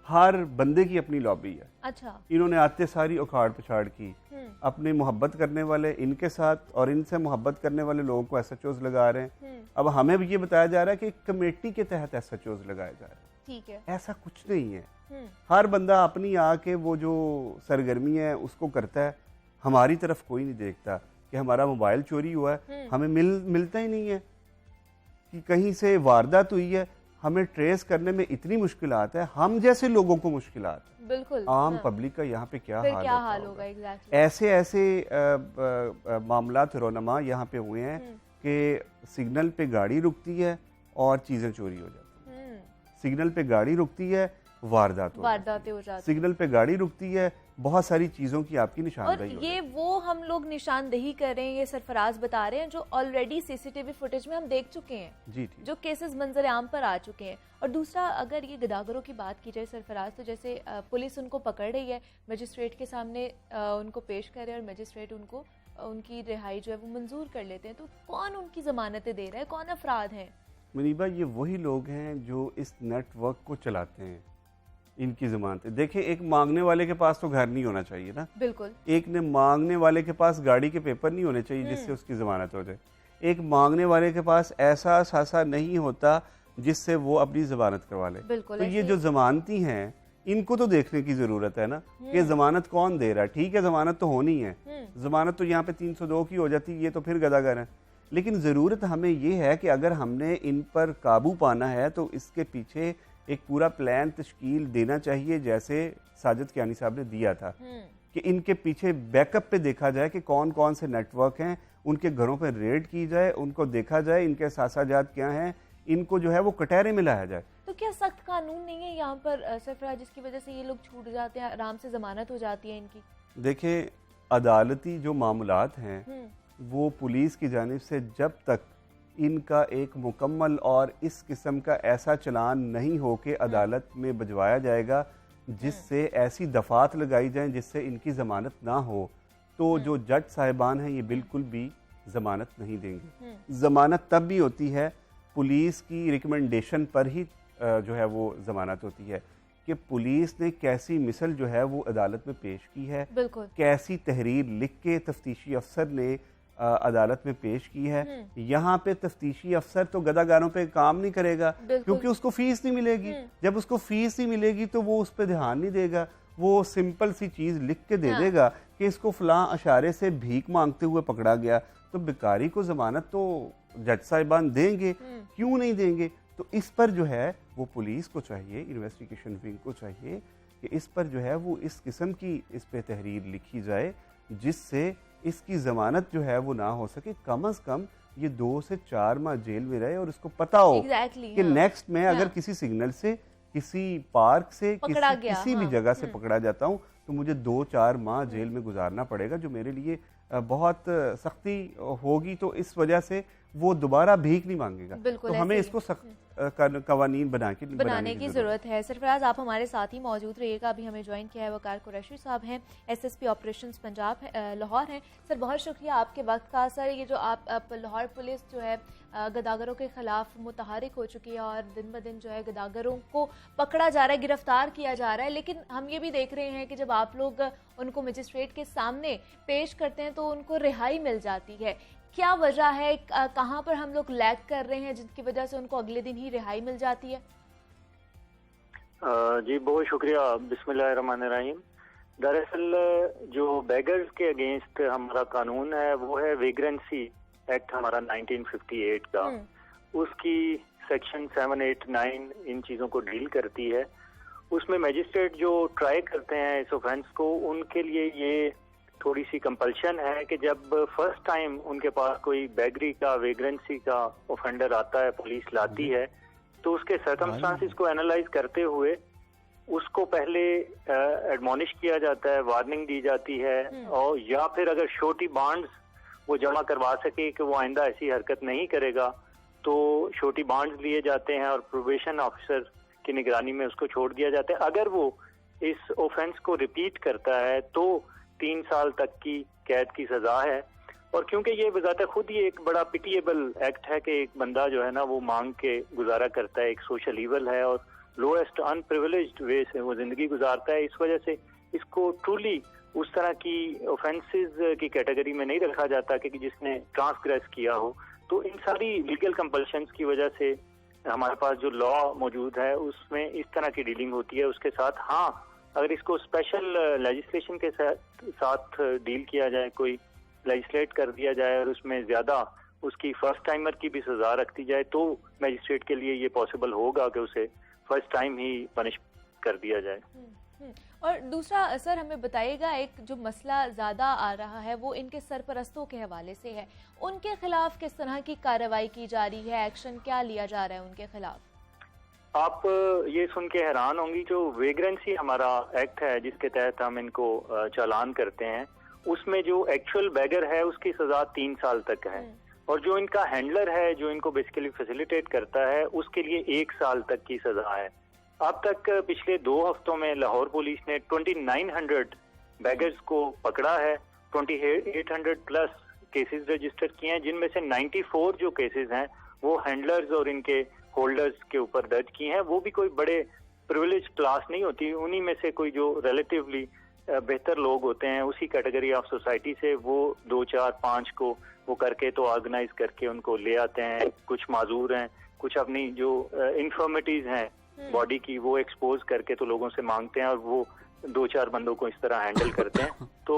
हर बंदे की अपनी लॉबी है। अच्छा। इन्होंने आते सारी उखाड़ पछाड़ की, अपने मोहब्बत करने वाले इनके साथ और इनसे मोहब्बत करने वाले लोगों को एसएचओज लगा रहे हैं। अब हमें भी ये बताया जा रहा है कि कमेटी के तहत एसएचओज लगाए जा रहे हैं। ठीक है। ऐसा कुछ नहीं है। हर बंदा अपनी आके वो जो सरगर्मी है उसको करता है। हमारी तरफ कोई नहीं देखता कि हमारा मोबाइल चोरी हुआ है, हमें मिलता ही नहीं है कि कहीं से वारदात हुई है, हमें ट्रेस करने में इतनी मुश्किलात है, हम जैसे लोगों को मुश्किलात है। बिल्कुल। आम पब्लिक का यहाँ पे क्या हाल होगा एग्जैक्टली। ऐसे ऐसे मामलात रोनमा यहाँ पे हुए हैं कि सिग्नल पे गाड़ी रुकती है और चीजें चोरी हो जाती हैं। सिग्नल पे गाड़ी रुकती है, वारदातें हो जाती। सिग्नल पे गाड़ी रुकती है, बहुत सारी चीजों की आपकी निशानदेही। और ये वो हम लोग निशानदेही कर रहे हैं, ये सरफराज बता रहे हैं, जो ऑलरेडी सीसीटीवी फुटेज में हम देख चुके हैं, जी जो केसेस मंजर आम पर आ चुके हैं। और दूसरा, अगर ये गदागरों की बात की जाए सरफराज, तो जैसे पुलिस उनको पकड़ रही है, मजिस्ट्रेट के सामने उनको पेश कर रहे हैं और मजिस्ट्रेट उनको उनकी रिहाई जो है वो मंजूर कर लेते हैं, तो कौन उनकी जमानतें दे रहा है, कौन अफराद हैं? मुनीबा, ये वही लोग हैं जो इस नेटवर्क को चलाते हैं। इनकी जमानतें देखिए, एक मांगने वाले के पास तो घर नहीं होना चाहिए ना, बिल्कुल। एक ने मांगने वाले के पास गाड़ी के पेपर नहीं होने चाहिए जिससे उसकी जमानत हो जाए। एक मांगने वाले के पास ऐसा सासा नहीं होता जिससे वो अपनी जमानत करवा ले। तो ये जो जमानती हैं, इनको तो देखने की जरूरत है ना कि जमानत कौन दे रहा है। ठीक है, जमानत तो होनी है, जमानत तो यहाँ पे 302 की हो जाती है, ये तो फिर गदागर है। लेकिन ज़रूरत हमें ये है कि अगर हमने इन पर काबू पाना है तो इसके पीछे एक पूरा प्लान तश्कील देना चाहिए, जैसे साजिद कियानी साहब ने दिया था कि इनके पीछे बैकअप पे देखा जाए कि कौन कौन से नेटवर्क हैं, उनके घरों पे रेड की जाए, उनको देखा जाए इनके सासाजात क्या हैं, इनको जो है वो कटहरे में लाया जाए। तो क्या सख्त कानून नहीं है यहाँ पर सरफराज, जिसकी वजह से ये लोग छूट जाते हैं, आराम से जमानत हो जाती है इनकी? देखिए, अदालती जो मामलात हैं वो पुलिस की जानिब से जब तक इनका एक मुकम्मल और इस किस्म का ऐसा चलान नहीं हो के अदालत में भिजवाया जाएगा जिससे ऐसी दफात लगाई जाएं जिससे इनकी ज़मानत ना हो, तो जो जज साहिबान हैं ये बिल्कुल भी ज़मानत नहीं देंगे। ज़मानत तब भी होती है पुलिस की रिकमेंडेशन पर ही जो है वो ज़मानत होती है कि पुलिस ने कैसी मिसल जो है वो अदालत में पेश की है, कैसी तहरीर लिख के तफ्तीशी अफसर ने अदालत में पेश की है। यहाँ पे तफ्तीशी अफसर तो गदागारों पे काम नहीं करेगा क्योंकि उसको फीस नहीं मिलेगी। जब उसको फीस नहीं मिलेगी तो वो उस पर ध्यान नहीं देगा, वो सिंपल सी चीज़ लिख के दे देगा कि इसको फलां अशारे से भीख मांगते हुए पकड़ा गया। तो बेकारी को जमानत तो जज साहिबान देंगे, क्यों नहीं देंगे? तो इस पर जो है वो पुलिस को चाहिए, इन्वेस्टिगेशन विंग को चाहिए कि इस पर जो है वो इस किस्म की इस पे तहरीर लिखी जाए जिससे इसकी जमानत जो है वो ना हो सके। कम से कम ये 2 से 4 माह जेल में रहे और इसको पता हो कि नेक्स्ट में अगर किसी सिग्नल से, किसी पार्क से, किसी भी जगह से पकड़ा जाता हूँ तो मुझे 2-4 माह जेल में गुजारना पड़ेगा, जो मेरे लिए बहुत सख्ती होगी। तो इस वजह से वो दोबारा भीख नहीं मांगेगा। तो हमें इसको सख्त कवानीन बनाने की जरूरत है। सरफराज, आप हमारे साथ ही मौजूद रहिएगा। अभी हमें ज्वाइन किया है वकार कुरैशी साहब हैं, एसएसपी ऑपरेशंस पंजाब लाहौर हैं। सर, बहुत शुक्रिया आपके वक्त का। सर, ये जो आप लाहौर पुलिस जो है गदागरों के खिलाफ मुतहरिक हो चुकी है और दिन ब दिन जो है गदागरों को पकड़ा जा रहा है, गिरफ्तार किया जा रहा है, लेकिन हम ये भी देख रहे हैं कि जब आप लोग उनको मजिस्ट्रेट के सामने पेश करते हैं तो उनको रिहाई मिल जाती है। क्या वजह है, कहाँ पर हम लोग लैग कर रहे हैं जिसकी वजह से उनको अगले दिन ही रिहाई मिल जाती है? जी बहुत शुक्रिया। बिस्मिल्लाहिर्रहमानिर्रहीम। दरअसल जो बेगर्स के अगेंस्ट हमारा कानून है वो है वेग्रेंसी एक्ट हमारा 1958 का, उसकी सेक्शन 7, 8, 9 इन चीज़ों को डील करती है। उसमें मजिस्ट्रेट जो ट्राई करते हैं इस ऑफेंस को, उनके लिए ये थोड़ी सी कंपल्शन है कि जब फर्स्ट टाइम उनके पास कोई बेगरी का, वेग्रेंसी का ऑफेंडर आता है, पुलिस लाती है, तो उसके सर्कमस्टांसिस को एनालाइज करते हुए उसको पहले एडमोनिश किया जाता है, वार्निंग दी जाती है, और या फिर अगर श्योरिटी बॉन्ड्स वो जमा करवा सके कि वो आइंदा ऐसी हरकत नहीं करेगा तो श्योरिटी बॉन्ड्स लिए जाते हैं और प्रोबेशन ऑफिसर की निगरानी में उसको छोड़ दिया जाता है। अगर वो इस ऑफेंस को रिपीट करता है तो 3 साल तक की कैद की सजा है। और क्योंकि ये बजाते खुद ही एक बड़ा पिटिएबल एक्ट है कि एक बंदा जो है ना वो मांग के गुजारा करता है, एक सोशल ईवल है और लोएस्ट अनप्रिविलेज्ड वे से वो जिंदगी गुजारता है। इस वजह से इसको ट्रूली उस तरह की ऑफेंसेस की कैटेगरी में नहीं रखा जाता कि जिसने ट्रांसग्रेस किया हो। तो इन सारी लीगल कंपल्शंस की वजह से हमारे पास जो लॉ मौजूद है उसमें इस तरह की डीलिंग होती है। उसके साथ हाँ, अगर इसको स्पेशल लेजिस्लेशन के साथ डील किया जाए, कोई लेजिस्लेट कर दिया जाए और उसमें ज्यादा उसकी फर्स्ट टाइमर की भी सजा रख दी जाए, तो मैजिस्ट्रेट के लिए ये पॉसिबल होगा कि उसे फर्स्ट टाइम ही पनिश कर दिया जाए। और दूसरा सर हमें बताइएगा, एक जो मसला ज़्यादा आ रहा है वो इनके सरपरस्तों के हवाले से है। उनके खिलाफ किस तरह की कार्रवाई की जा रही है, एक्शन क्या लिया जा रहा है उनके खिलाफ? आप ये सुन के हैरान होंगी, जो वेग्रेंसी हमारा एक्ट है जिसके तहत हम इनको चालान करते हैं, उसमें जो एक्चुअल बैगर है उसकी सजा 3 साल तक है, और जो इनका हैंडलर है जो इनको बेसिकली फैसिलिटेट करता है उसके लिए 1 साल तक की सजा है। अब तक पिछले 2 हफ्तों में लाहौर पुलिस ने 2900 बैगर्स को पकड़ा है, 2800 प्लस केसेस रजिस्टर किए हैं, जिनमें से 94 जो केसेस हैं वो हैंडलर्स और इनके होल्डर्स के ऊपर दर्ज किए हैं। वो भी कोई बड़े प्रिविलेज क्लास नहीं होती, उन्हीं में से कोई जो रिलेटिवली बेहतर लोग होते हैं उसी कैटेगरी ऑफ सोसाइटी से वो 2, 4, 5 को वो करके तो ऑर्गेनाइज करके उनको ले आते हैं। कुछ माजूर हैं, कुछ अपनी जो इन्फॉर्मिटीज हैं बॉडी की वो एक्सपोज करके तो लोगों से मांगते हैं और वो 2, 4 बंदों को इस तरह हैंडल करते हैं। तो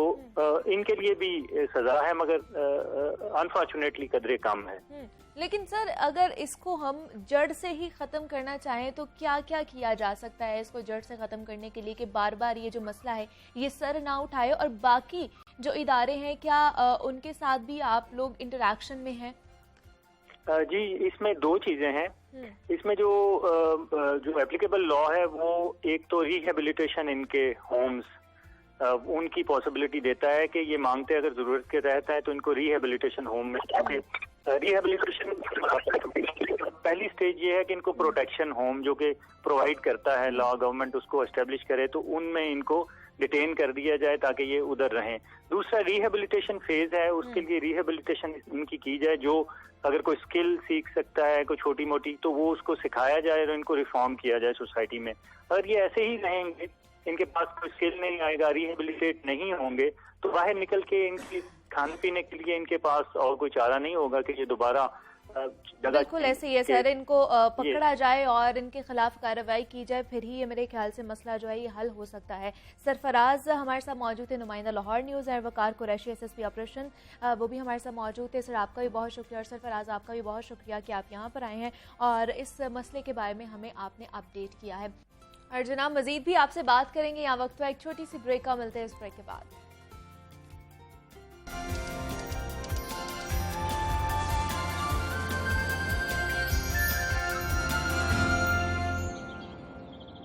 इनके लिए भी सजा है, मगर अनफॉर्चुनेटली कदरे कम है। लेकिन सर अगर इसको हम जड़ से ही ख़त्म करना चाहें तो क्या क्या किया जा सकता है इसको जड़ से ख़त्म करने के लिए, कि बार बार ये जो मसला है ये सर ना उठाए? और बाकी जो इदारे हैं क्या उनके साथ भी आप लोग इंटरेक्शन में हैं? जी, इसमें 2 चीजें हैं। इसमें जो एप्लीकेबल लॉ है वो एक तो रिहेबिलिटेशन इनके होम्स, उनकी पॉसिबिलिटी देता है कि ये मांगते अगर जरूरत के तहत है तो इनको रिहेबिलिटेशन होम में रिहेबिलिटेशन पहली स्टेज ये है कि इनको प्रोटेक्शन होम जो कि प्रोवाइड करता है लॉ, गवर्नमेंट उसको एस्टेब्लिश करे तो उनमें इनको डिटेन कर दिया जाए ताकि ये उधर रहें। दूसरा रिहेबिलिटेशन फेज है, उसके लिए रिहेबिलिटेशन इनकी की जाए। जो अगर कोई स्किल सीख सकता है कोई छोटी मोटी तो वो उसको सिखाया जाए और इनको रिफॉर्म किया जाए सोसाइटी में। अगर ये ऐसे ही रहेंगे, इनके पास कोई स्किल नहीं आएगा, रिहेबिलिटेट नहीं होंगे, तो बाहर निकल के इनकी खाने पीने के लिए इनके पास और कोई चारा नहीं होगा कि ये दोबारा बिल्कुल ऐसे ही है सर, इनको पकड़ा जाए और इनके खिलाफ कार्रवाई की जाए, फिर ही ये मेरे ख्याल से मसला जो है ये हल हो सकता है। सरफराज हमारे साथ मौजूद है, नुमाइंदा लाहौर न्यूज़ है, वकार कुरैशी SSP ऑपरेशन, वो भी हमारे साथ मौजूद है। सर आपका भी बहुत शुक्रिया, और सरफराज आपका भी बहुत शुक्रिया कि आप यहाँ पर आए हैं और इस मसले के बारे में हमें आपने अपडेट किया है। और जनाब मजीद भी आपसे बात करेंगे, यहाँ वक्त एक छोटी सी ब्रेक का, मिलते हैं इस ब्रेक के बाद।